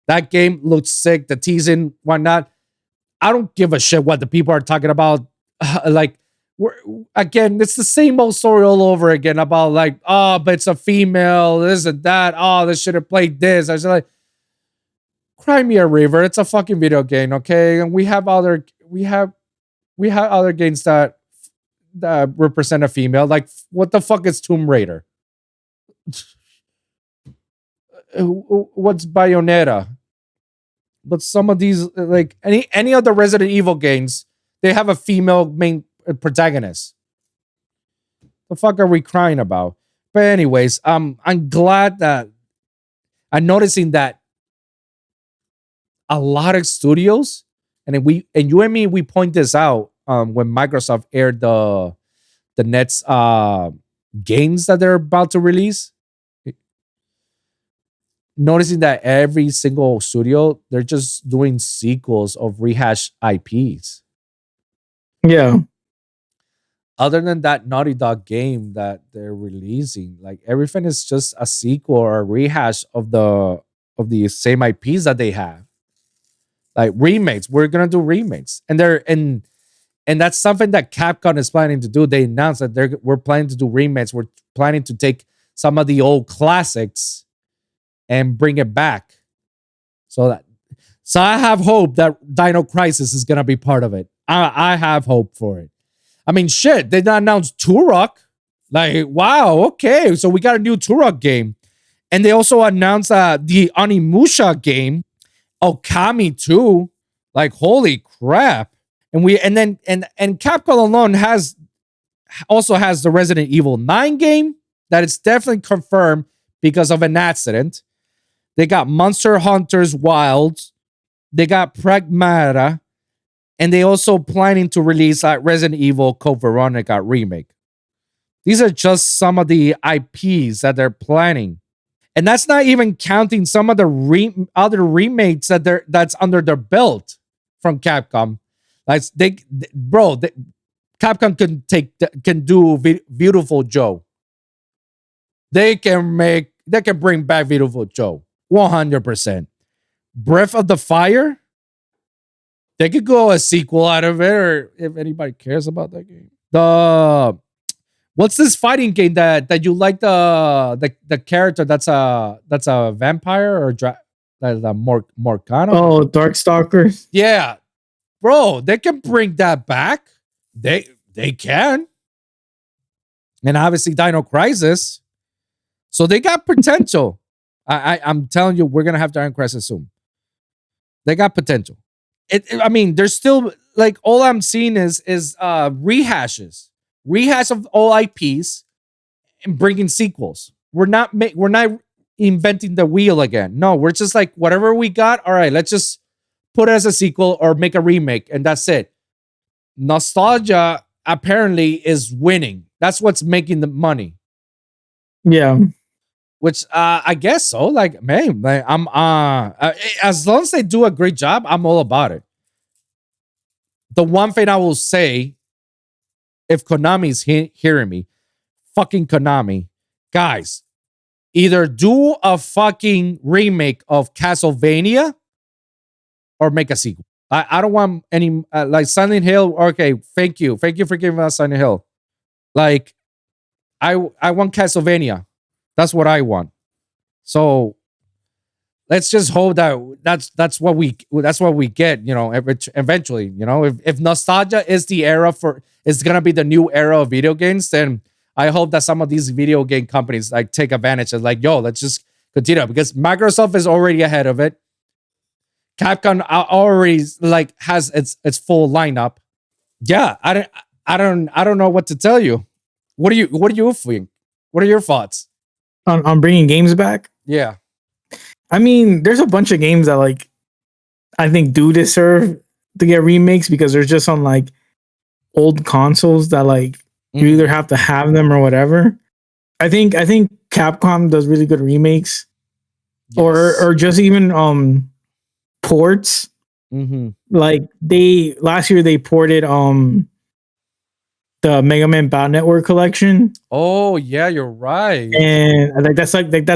That game looks sick. The teasing, whatnot. I don't give a shit what the people are talking about. Again, it's the same old story all over again about like, oh, but it's a female, this and that. Oh, they should have played this. I was like, cry me a river. It's a fucking video game, okay? And we have other games that represent a female. Like, what the fuck is Tomb Raider? What's Bayonetta? But some of these, like any of the Resident Evil games, they have a female main protagonist. The fuck are we crying about? But anyways, I'm glad that I'm noticing that a lot of studios, and you and me, we point this out when Microsoft aired the next games that they're about to release. Noticing that every single studio, they're just doing sequels of rehashed IPs. Yeah. Other than that Naughty Dog game that they're releasing, like everything is just a sequel or a rehash of the same IPs that they have. Like remakes, we're gonna do remakes, and that's something that Capcom is planning to do. They announced that we're planning to do remakes. We're planning to take some of the old classics and bring it back. So I have hope that Dino Crisis is gonna be part of it. I have hope for it. I mean, shit, they announced Turok. Like, wow, okay, so we got a new Turok game, and they also announced the Onimusha game, Okami 2. Like, holy crap! And Capcom alone also has the Resident Evil 9 game that is definitely confirmed because of an accident. They got Monster Hunters Wilds. They got Pragmata. And they also planning to release Resident Evil Code Veronica remake. These are just some of the IPs that they're planning. And that's not even counting some of the other remakes that's under their belt from Capcom. Like Capcom can do Beautiful Joe. They can bring back Beautiful Joe 100%. Breath of the Fire, they could go a sequel out of it, or if anybody cares about that game. What's this fighting game that you like the character that's a vampire or Morgana? Oh, Darkstalkers. Yeah, bro, they can bring that back. They can, and obviously Dino Crisis. So they got potential. I'm telling you, we're gonna have Dino Crisis soon. They got potential. I mean, there's still like all I'm seeing is rehash of all IPs and bringing sequels. We're not inventing the wheel again. No, we're just like whatever we got. All right, let's just put it as a sequel or make a remake, and that's it. Nostalgia apparently is winning. That's what's making the money. Yeah. Which I guess so. Like, man, like, I'm as long as they do a great job, I'm all about it. The one thing I will say, if Konami's hearing me, fucking Konami, guys, either do a fucking remake of Castlevania or make a sequel. I don't want any like Silent Hill. Okay, thank you for giving us Silent Hill. Like, I want Castlevania. That's what I want. So let's just hope that's what we get. You know, eventually. You know, if nostalgia is the era it's gonna be the new era of video games, then I hope that some of these video game companies like take advantage of like, yo, let's just continue because Microsoft is already ahead of it. Capcom already like has its full lineup. Yeah, I don't know what to tell you. What do you think? What are your thoughts on bringing games back? Yeah, I mean, there's a bunch of games that like I think do deserve to get remakes because they're just on like old consoles that like you either have to have them or whatever. I think Capcom does really good remakes, yes. or just even ports. Like last year they ported the Mega Man Battle Network collection. Oh yeah, you're right. And like that's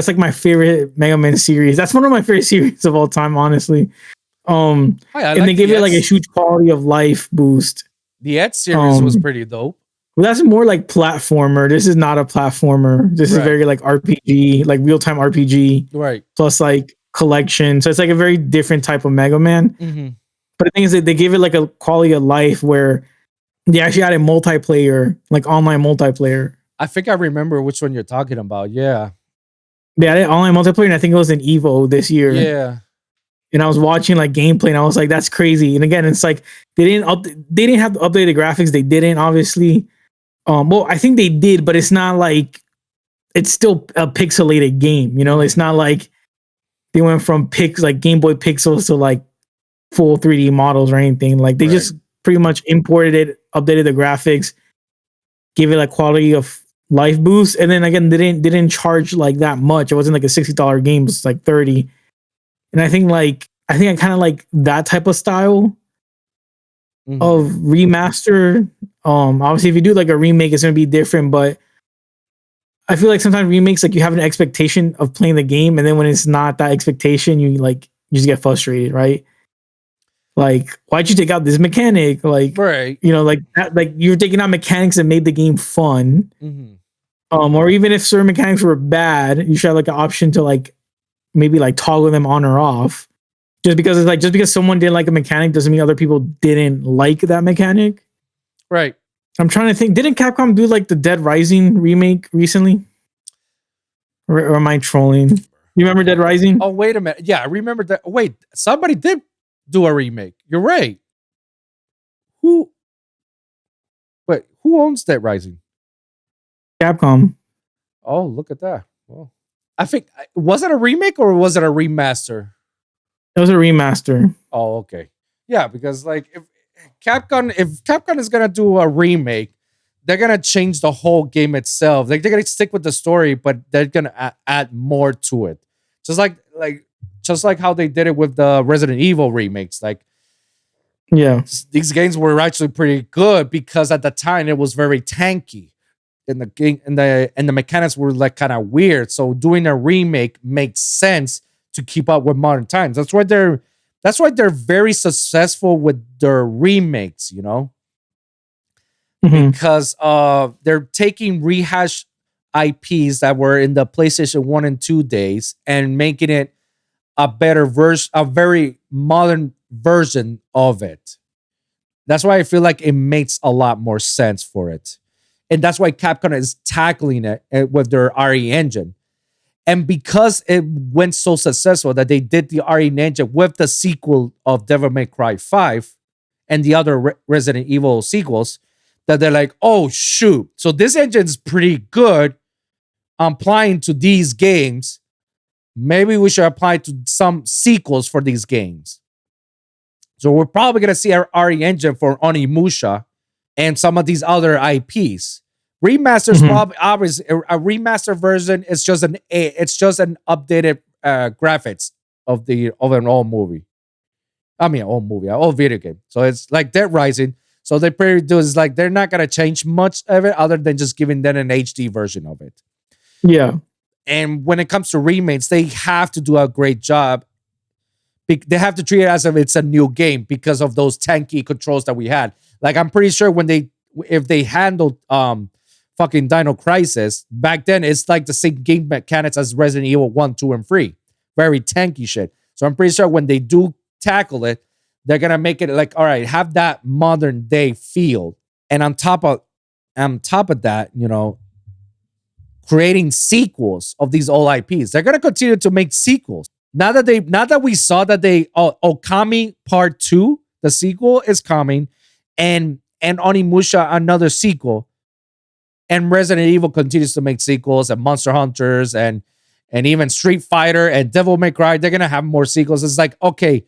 like my favorite Mega Man series. That's one of my favorite series of all time, honestly. And they gave it like a huge quality of life boost. The Ed series was pretty dope. Well, that's more like platformer. This is not a platformer. This is very like RPG, like real time RPG. Right. Plus like collection. So it's like a very different type of Mega Man. But the thing is that they gave it like a quality of life where they actually added multiplayer, like online multiplayer. I think I remember which one you're talking about. Yeah. They added online multiplayer, and I think it was in Evo this year. Yeah. And I was watching like gameplay, and I was like, "That's crazy." And again, it's like they didn't have to update the graphics. They didn't, obviously. Well, I think they did, but it's not like it's still a pixelated game. You know, it's not like they went from like Game Boy pixels to like full 3D models or anything. Like they just pretty much imported it, updated the graphics, gave it like quality of life boost, and then again they didn't charge like that much. It wasn't like a $60 game; it was like $30. And I think I kind of like that type of style of remaster. Obviously, if you do like a remake, it's gonna be different, but I feel like sometimes remakes, like you have an expectation of playing the game, and then when it's not that expectation, you just get frustrated, right? Like, why'd you take out this mechanic? Like, you know, like that, like you're taking out mechanics that made the game fun. Or even if certain mechanics were bad, you should have like an option to like maybe like toggle them on or off. Just because someone didn't like a mechanic doesn't mean other people didn't like that mechanic. Right. I'm trying to think. Didn't Capcom do like the Dead Rising remake recently? Or am I trolling? You remember Dead Rising? Oh, wait a minute. Yeah, I remember that. Wait, somebody did do a remake. You're right. Who owns Dead Rising? Capcom. Oh, look at that. Well, I think, was it a remake or was it a remaster? It was a remaster. Oh, okay. Yeah, because like if Capcom is gonna do a remake, they're gonna change the whole game itself. Like they're gonna stick with the story, but they're gonna add more to it. Just like how they did it with the Resident Evil remakes. Like Yeah. these games were actually pretty good because at the time it was very tanky. And the game and the mechanics were like kind of weird. So doing a remake makes sense to keep up with modern times. That's why they're very successful with their remakes, you know? Mhm. Because they're taking rehash IPs that were in the PlayStation 1 and 2 days and making it a better version, a very modern version of it. That's why I feel like it makes a lot more sense for it. And that's why Capcom is tackling it with their RE engine. And because it went so successful that they did the RE engine with the sequel of Devil May Cry 5 and the other Resident Evil sequels, that they're like, oh, shoot. So this engine's pretty good applying to these games. Maybe we should apply to some sequels for these games. So we're probably going to see our RE engine for Onimusha and some of these other IPs. Remasters probably obviously a remaster version is just an updated graphics of an old movie. I mean, old video game. So it's like Dead Rising. So they pretty do is like they're not gonna change much of it other than just giving them an HD version of it. Yeah. And when it comes to remakes, they have to do a great job. They have to treat it as if it's a new game because of those tanky controls that we had. Like I'm pretty sure if they handled fucking Dino Crisis back then, it's like the same game mechanics as Resident Evil 1, 2, and 3. Very tanky shit. So I'm pretty sure when they do tackle it, they're gonna make it like, all right, have that modern day feel. And on top of that, you know, creating sequels of these old IPs. They're gonna continue to make sequels. Now that we saw that Okami Part 2, the sequel is coming, and Onimusha, another sequel. And Resident Evil continues to make sequels, and Monster Hunters, and even Street Fighter and Devil May Cry. They're gonna have more sequels. It's like, okay,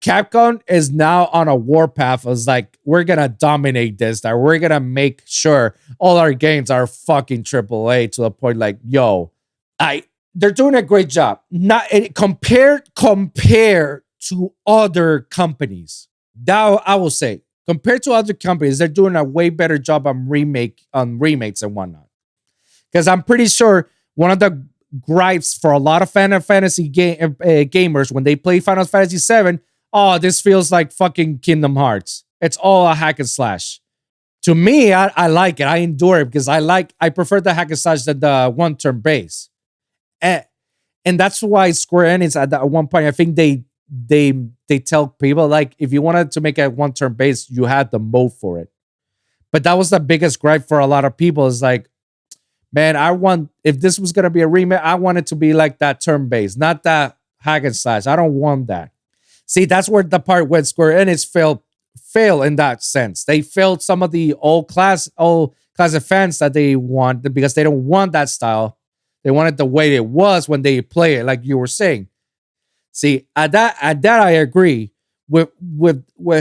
Capcom is now on a warpath. It's like, we're gonna dominate this. That we're gonna make sure all our games are fucking AAA to the point like, yo, they're doing a great job. Not compared to other companies. That I will say. Compared to other companies, they're doing a way better job on remakes and whatnot. Because I'm pretty sure one of the gripes for a lot of Final Fantasy gamers when they play Final Fantasy 7, oh, this feels like fucking Kingdom Hearts. It's all a hack and slash. To me, I like it. I endure it because I prefer the hack and slash than the one-turn base. And that's why Square Enix at one point, I think they tell people like, if you wanted to make a one-turn base, you had the mode for it. But that was the biggest gripe for a lot of people. Is like, man, if this was gonna be a remake, I want it to be like that turn base, not that hack and slash. I don't want that. See, that's where the part where Square Enix fail in that sense. They failed some of the old class of fans that they want because they don't want that style. They want it the way it was when they play it, like you were saying. See, at that I agree with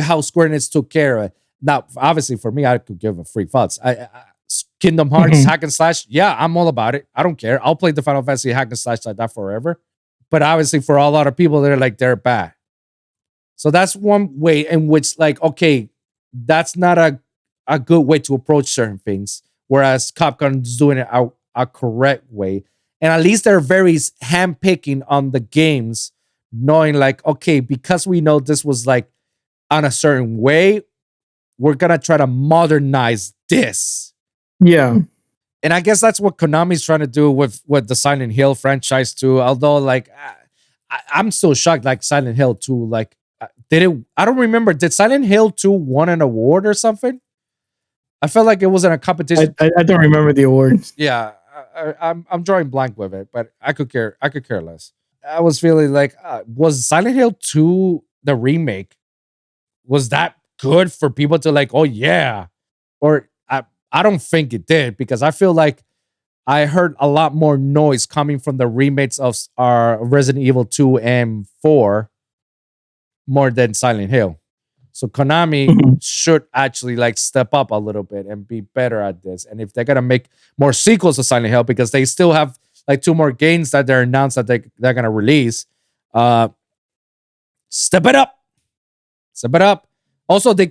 how Square Enix took care of it. Now, obviously, for me, I could give a free thoughts. Kingdom Hearts hack and slash, yeah, I'm all about it. I don't care. I'll play the Final Fantasy hack and slash like that forever. But obviously, for a lot of people, they're bad. So that's one way in which, like, okay, that's not a good way to approach certain things. Whereas Capcom is doing it a correct way, and at least they're very handpicking on the games. Knowing like, okay, because we know this was like on a certain way, we're gonna try to modernize this. Yeah. And I guess that's what Konami's trying to do with the Silent Hill franchise too. Although like, I'm still shocked. Like Silent Hill 2, like I don't remember. Did Silent Hill 2 won an award or something? I felt like it was in a competition. I don't remember the awards. Yeah, I'm drawing blank with it, but I could care less. I was feeling like, was Silent Hill 2, the remake, was that good for people to like, oh yeah? Or I don't think it did, because I feel like I heard a lot more noise coming from the remakes of our Resident Evil 2 and 4 more than Silent Hill. So Konami Mhm. should actually like step up a little bit and be better at this. And if they're gonna make more sequels to Silent Hill, because they still have like 2 more games that they're announced that they're gonna release, step it up. Step it up. Also, they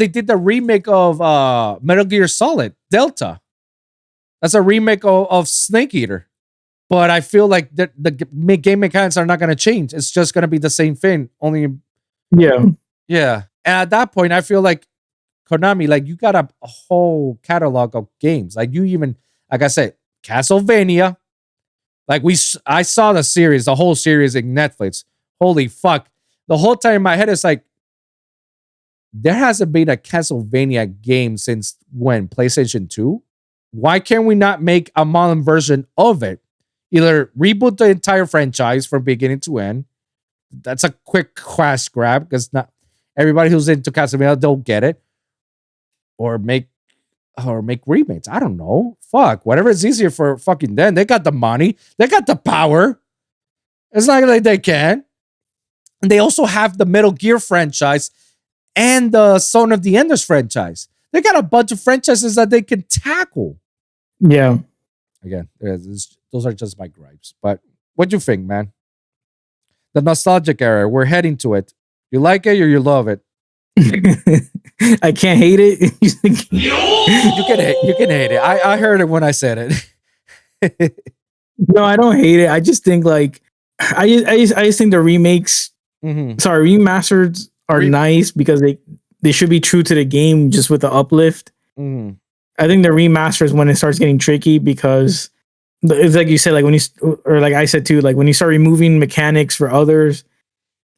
did the remake of Metal Gear Solid Delta. That's a remake of Snake Eater. But I feel like the game mechanics are not gonna change. It's just gonna be the same thing. Only Yeah. yeah. And at that point, I feel like Konami, like you got a whole catalog of games. Like you even, like I said, Castlevania. Like I saw the whole series in Netflix. Holy fuck! The whole time in my head is like, there hasn't been a Castlevania game since when? PlayStation 2? Why can't we not make a modern version of it? Either reboot the entire franchise from beginning to end. That's a quick cash grab because not everybody who's into Castlevania don't get it. Or make remakes. I don't know. Fuck. Whatever is easier for fucking them. They got the money. They got the power. It's not like they can. And they also have the Metal Gear franchise and the Son of the Enders franchise. They got a bunch of franchises that they can tackle. Yeah. Again, those are just my gripes. But what do you think, man? The nostalgic era, we're heading to it. You like it or you love it? I can't hate it. You can hate it. I heard it when I said it. No, I don't hate it. I just think like I just think the remakes, remasters are nice because they should be true to the game just with the uplift. I think the remasters when it starts getting tricky because it's like you said, like when or like I said too, like when you start removing mechanics for others,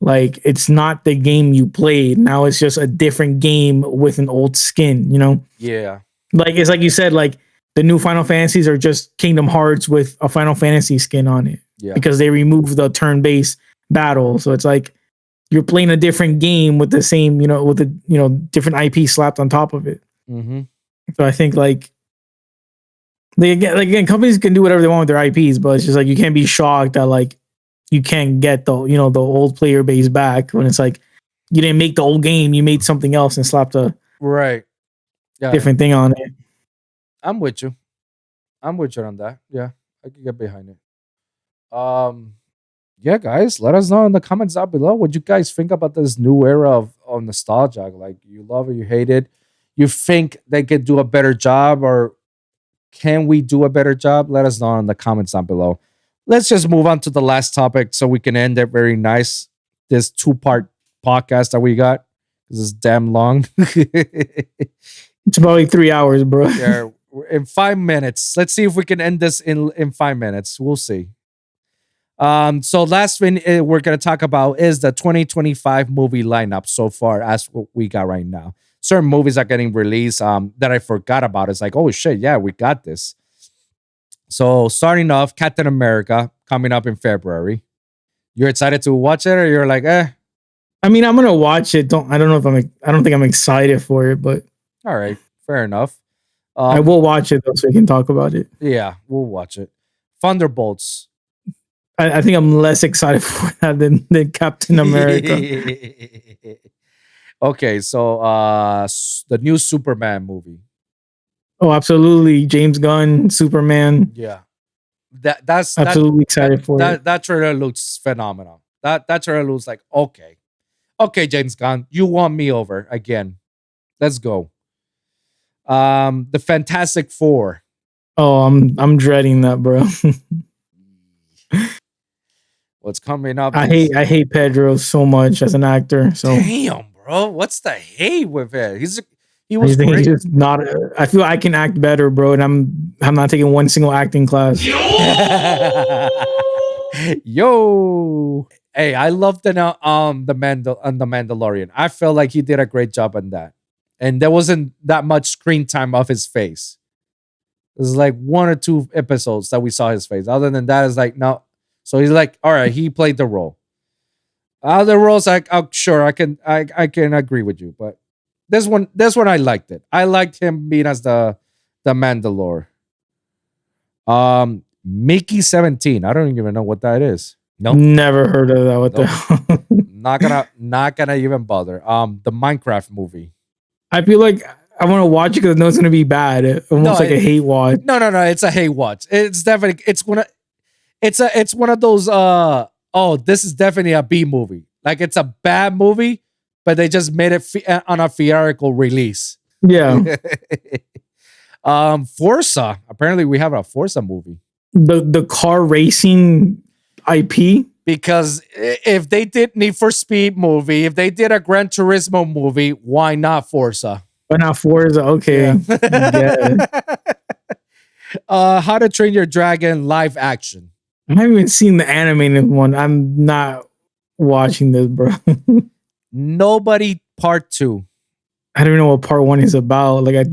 like it's not the game you played. Now it's just a different game with an old skin, you know? Yeah. Like it's like you said, like the new Final Fantasies are just Kingdom Hearts with a Final Fantasy skin on it. Yeah. Because they removed the turn-based battle. So it's like you're playing a different game with the same, with the different IP slapped on top of it. Mm-hmm. So I think like again, companies can do whatever they want with their IPs, but it's just like you can't be shocked that like you can't get the the old player base back when it's like you didn't make the old game, you made something else and slapped a different thing on it. I'm with you on that. Yeah, I can get behind it. Yeah, guys, let us know in the comments down below what you guys think about this new era of nostalgia. Like, you love it, you hate it, you think they could do a better job, or can we do a better job? Let us know in the comments down below. Let's just move on to the last topic so we can end it very nice. This 2-part podcast that we got. This is damn long. It's probably 3 hours, bro. Yeah, in 5 minutes. Let's see if we can end this in 5 minutes. We'll see. So last thing we're going to talk about is the 2025 movie lineup so far as what we got right now. Certain movies are getting released that I forgot about. It's like, oh shit, yeah, we got this. So starting off, Captain America coming up in February. You're excited to watch it, or you're like, eh? I mean, I'm gonna watch it. I don't think I'm excited for it, but all right, fair enough. I will watch it though, so we can talk about it. Yeah, we'll watch it. Thunderbolts. I think I'm less excited for that than Captain America. Okay, so the new Superman movie. Oh, absolutely. James Gunn, Superman. Yeah. That's absolutely excited for it. That trailer looks phenomenal. That trailer looks like, okay, James Gunn, you won me over again. Let's go. The Fantastic Four. Oh, I'm dreading that, bro. What's coming up? I hate Pedro so much as an actor. So damn, bro, what's the hate with it? He was great. He's just not. I feel I can act better, bro, and I'm not taking one single acting class. Yo, hey, I loved the Mandalorian. I felt like he did a great job on that, and there wasn't that much screen time of his face. There's like 1 or 2 episodes that we saw his face. Other than that, it's like no. So he's like, all right, he played the role. Other roles, sure, I can agree with you, but this one I liked it. I liked him being as the Mandalore. Mickey 17. I don't even know what that is. No, never heard of that. What the? not gonna even bother. The Minecraft movie. I feel like I want to watch it because I know it's gonna be bad. Almost like a hate watch. No. It's a hate watch. It's definitely it's one of those oh, this is definitely a B movie. Like it's a bad movie, but they just made it on a theatrical release. Yeah. Forza. Apparently we have a Forza movie. The car racing IP. Because if they did Need for Speed movie, if they did a Gran Turismo movie, why not Forza? But not Forza. Okay. Yeah. How to Train Your Dragon live action. I haven't even seen the animated one. I'm not watching this, bro. Nobody Part 2. I don't even know what part 1 is about. Like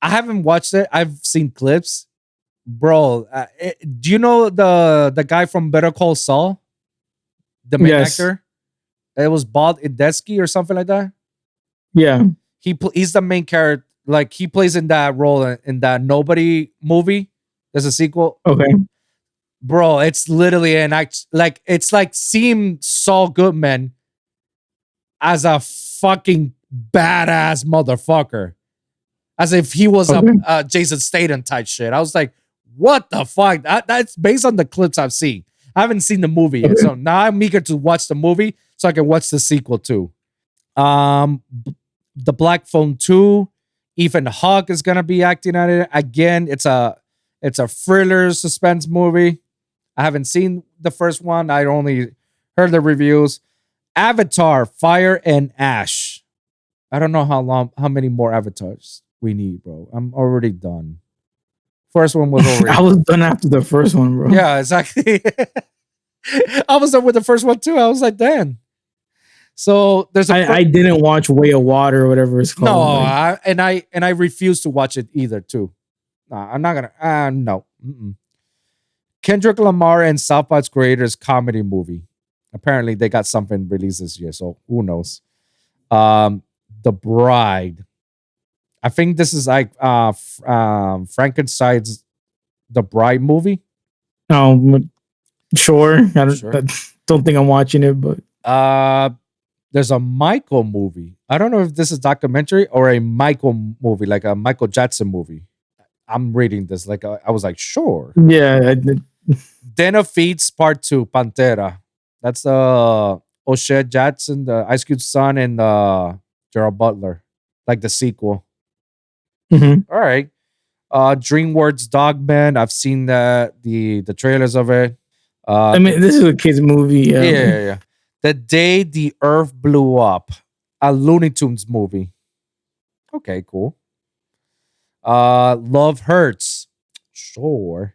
I haven't watched it. I've seen clips. Bro, do you know the guy from Better Call Saul? The main actor? It was Bob Idesky or something like that. Yeah. He's the main character. Like he plays in that role in that Nobody movie. There's a sequel. Okay. Bro, it's literally an act. Like it's like seeing Saul Goodman as a fucking badass motherfucker, as if he was a Jason Statham type shit. I was like, what the fuck? That's based on the clips I've seen. I haven't seen the movie yet, so now I'm eager to watch the movie so I can watch the sequel too. The Black Phone 2. Ethan Hawke is gonna be acting on it again. It's a thriller suspense movie. I haven't seen the first one. I only heard the reviews. Avatar: Fire and Ash. I don't know how many more avatars we need, bro. I'm already done. First one was already. I was done after the first one, bro. Yeah, exactly. I was done with the first one too. I was like, damn. So there's I didn't watch Way of Water or whatever it's called. No, like. I refuse to watch it either too. Nah, I'm not gonna. No. Mm-mm. Kendrick Lamar and South Park's creators comedy movie. Apparently they got something released this year, so who knows? The Bride. I think this is like Frankenstein's The Bride movie. Oh, sure. I don't think I'm watching it, but there's a Michael movie. I don't know if this is documentary or a Michael movie, like a Michael Jackson movie. I'm reading this like I was like, sure. Yeah. Den of Thieves Part 2, Pantera. That's O'Shea Jackson, the Ice Cube's son, and Gerald Butler, like the sequel. Mm-hmm. All right. DreamWorks Dogman. I've seen the trailers of it. I mean, this is a kid's movie. Yeah. The Day the Earth Blew Up, a Looney Tunes movie. Okay, cool. Love Hurts. Sure.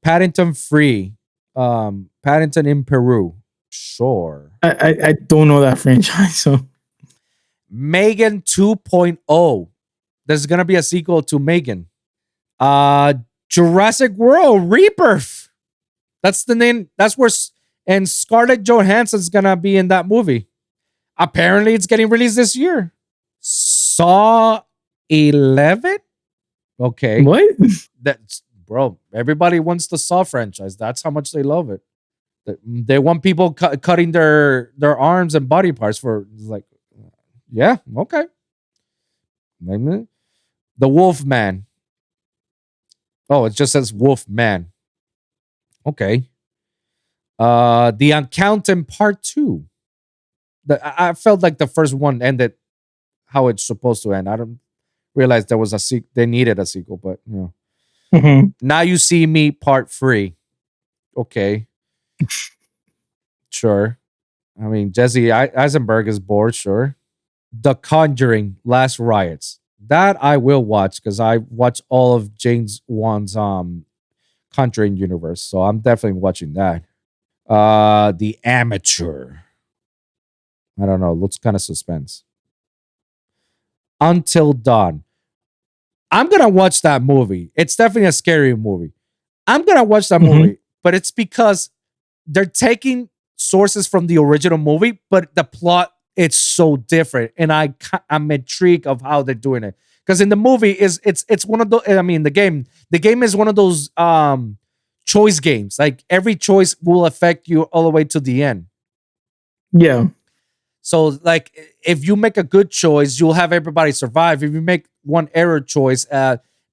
Paddington Free. Paddington in Peru. Sure. I don't know that franchise. So Megan 2.0. There's gonna be a sequel to Megan. Jurassic World Rebirth. That's the name. That's where and Scarlett Johansson's gonna be in that movie. Apparently, it's getting released this year. Saw 11. Okay. What? That's bro. Everybody wants the Saw franchise. That's how much they love it. They want people cutting their arms and body parts for like, yeah, okay. The Wolf Man. Oh, it just says Wolf Man. Okay. The Accountant Part 2. I felt like the first one ended how it's supposed to end. I don't realize there was a sequel. They needed a sequel, but you know. Mm-hmm. Now You See Me Part 3. Okay. Sure. I mean, Jesse Eisenberg is bored, sure. The Conjuring Last Riots. That I will watch because I watch all of James Wan's Conjuring universe. So I'm definitely watching that. The Amateur. I don't know. Looks kind of suspense. Until Dawn. I'm gonna watch that movie. It's definitely a scary movie. I'm gonna watch that movie, but it's because they're taking sources from the original movie, but the plot it's so different, and I'm intrigued of how they're doing it. Because in the movie it's one of those. I mean, the game is one of those choice games. Like every choice will affect you all the way to the end. Yeah. So like if you make a good choice, you'll have everybody survive. If you make one error choice,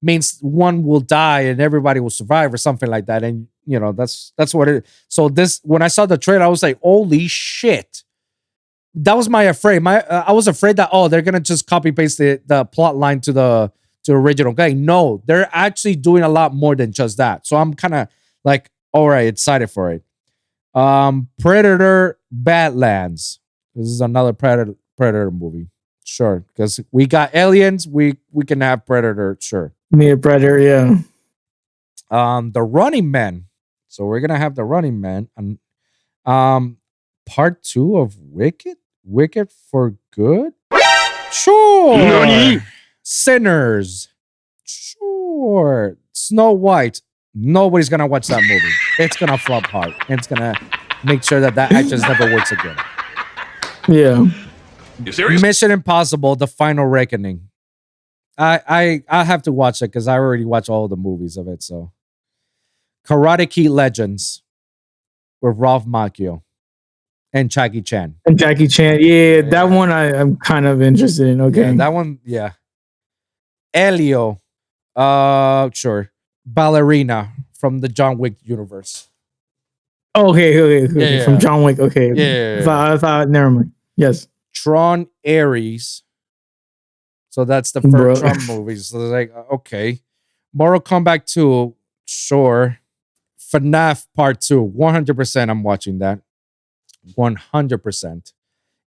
means one will die and everybody will survive or something like that. And you know, that's what it is. So this, when I saw the trailer, I was like, holy shit. That was my afraid. I was afraid that, oh, they're gonna just copy paste the plot line to the original game. No, they're actually doing a lot more than just that. So I'm kind of like, all right, excited for it. Predator Badlands. This is another Predator movie. Sure, because we got aliens, we can have Predator. Sure. Me a Predator, yeah. The Running Man. So we're gonna have the Running Man, and part 2 of Wicked for Good. Sure. Nani? Sinners. Sure. Snow White. Nobody's gonna watch that movie. It's gonna flop hard. It's gonna make sure that actress never works again. Yeah. You serious? Mission Impossible: The Final Reckoning. I have to watch it because I already watched all the movies of it. So, Karate Kid Legends with Ralph Macchio and Jackie Chan. And Jackie Chan, yeah, that one I'm kind of interested in. Okay, Yeah, that one, yeah. Elio, sure. Ballerina from the John Wick universe. Okay. Yeah. From John Wick. Okay, Yeah. I thought, never mind. Yes. Tron Ares. So that's the Bro. first Tron movies. So like, okay. Mortal Kombat 2, sure. FNAF Part 2, 100% I'm watching that. 100%.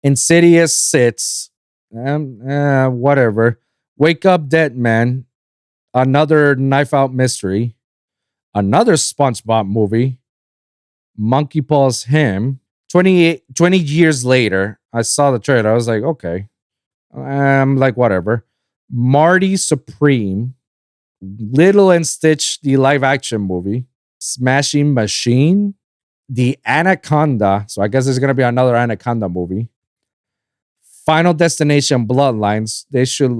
Insidious 6, whatever. Wake Up Dead Man, another Knife Out mystery, another SpongeBob movie, Monkey Paws Him. 20 years later, I saw the trailer. I was like, okay. I'm like, whatever. Marty Supreme, Little and Stitch, the live action movie, Smashing Machine, The Anaconda. So I guess there's going to be another Anaconda movie. Final Destination Bloodlines. They should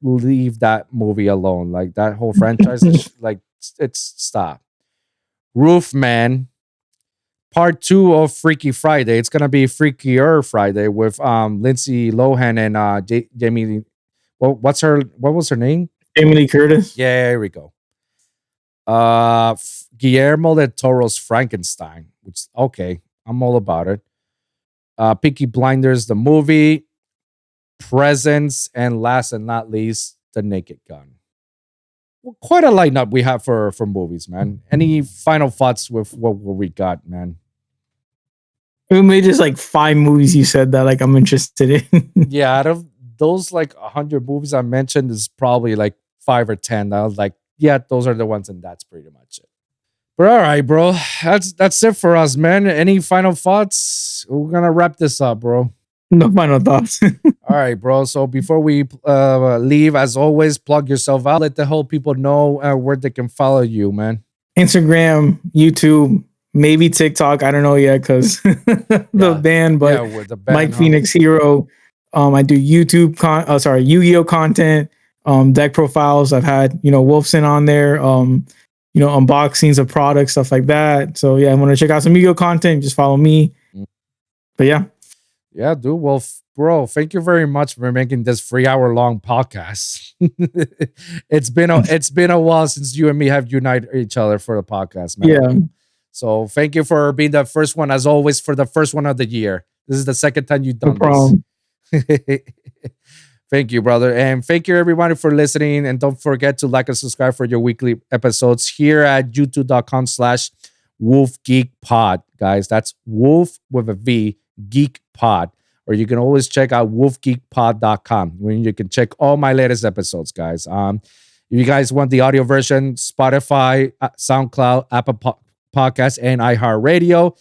leave that movie alone. Like that whole franchise, like it's stop. Roofman. Part 2 of Freaky Friday. It's gonna be Freakier Friday with Lindsay Lohan and Jamie. What was her name? Jamie Lee Curtis. Yeah, here we go. Guillermo del Toro's Frankenstein. Which okay, I'm all about it. Peaky Blinders, the movie. Presents, and last and not least, The Naked Gun. Well, quite a lineup we have for movies, man. Any final thoughts with what we got, man? We made just like 5 movies you said that like I'm interested in. Yeah, out of those like 100 movies I mentioned, is probably like 5 or 10. I was like, yeah, those are the ones, and that's pretty much it. But all right, bro. That's it for us, man. Any final thoughts? We're gonna wrap this up, bro. No final thoughts. All right, bro. So before we leave, as always, plug yourself out. Let the whole people know where they can follow you, man. Instagram, YouTube, maybe TikTok. I don't know yet because the band, but with the band, Mike Phoenix Hero. I do YouTube Yu-Gi-Oh content, deck profiles. I've had, Wolfson on there, unboxings of products, stuff like that. So yeah, I want to check out some Yu-Gi-Oh content. Just follow me. But yeah. Yeah, dude. Well, bro, thank you very much for making this 3-hour-long podcast. It's been a while since you and me have united each other for the podcast, man. Yeah. So thank you for being the first one, as always, for the first one of the year. This is the second time you've done this. Thank you, brother. And thank you, everybody, for listening. And don't forget to like and subscribe for your weekly episodes here at youtube.com/WolfGeekPod, guys. That's Wolf with a V, Geek Pod. Or you can always check out wolfgeekpod.com when you can check all my latest episodes, guys. If you guys want the audio version, Spotify, SoundCloud, Apple Podcasts, and iHeartRadio.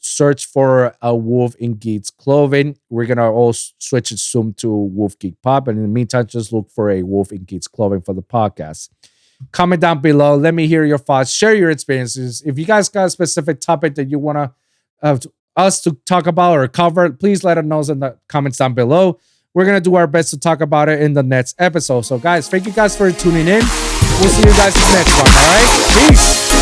Search for a Wolf in Geek's clothing. We're gonna all switch it soon to Wolf Geek Pop, and in the meantime, just look for a Wolf in Geek's clothing for the podcast. Comment down below. Let me hear your thoughts. Share your experiences. If you guys got a specific topic that you want us to talk about or cover, please let us know in the comments down below. We're gonna do our best to talk about it in the next episode. So, guys, thank you guys for tuning in. We'll see you guys in the next one. All right, peace.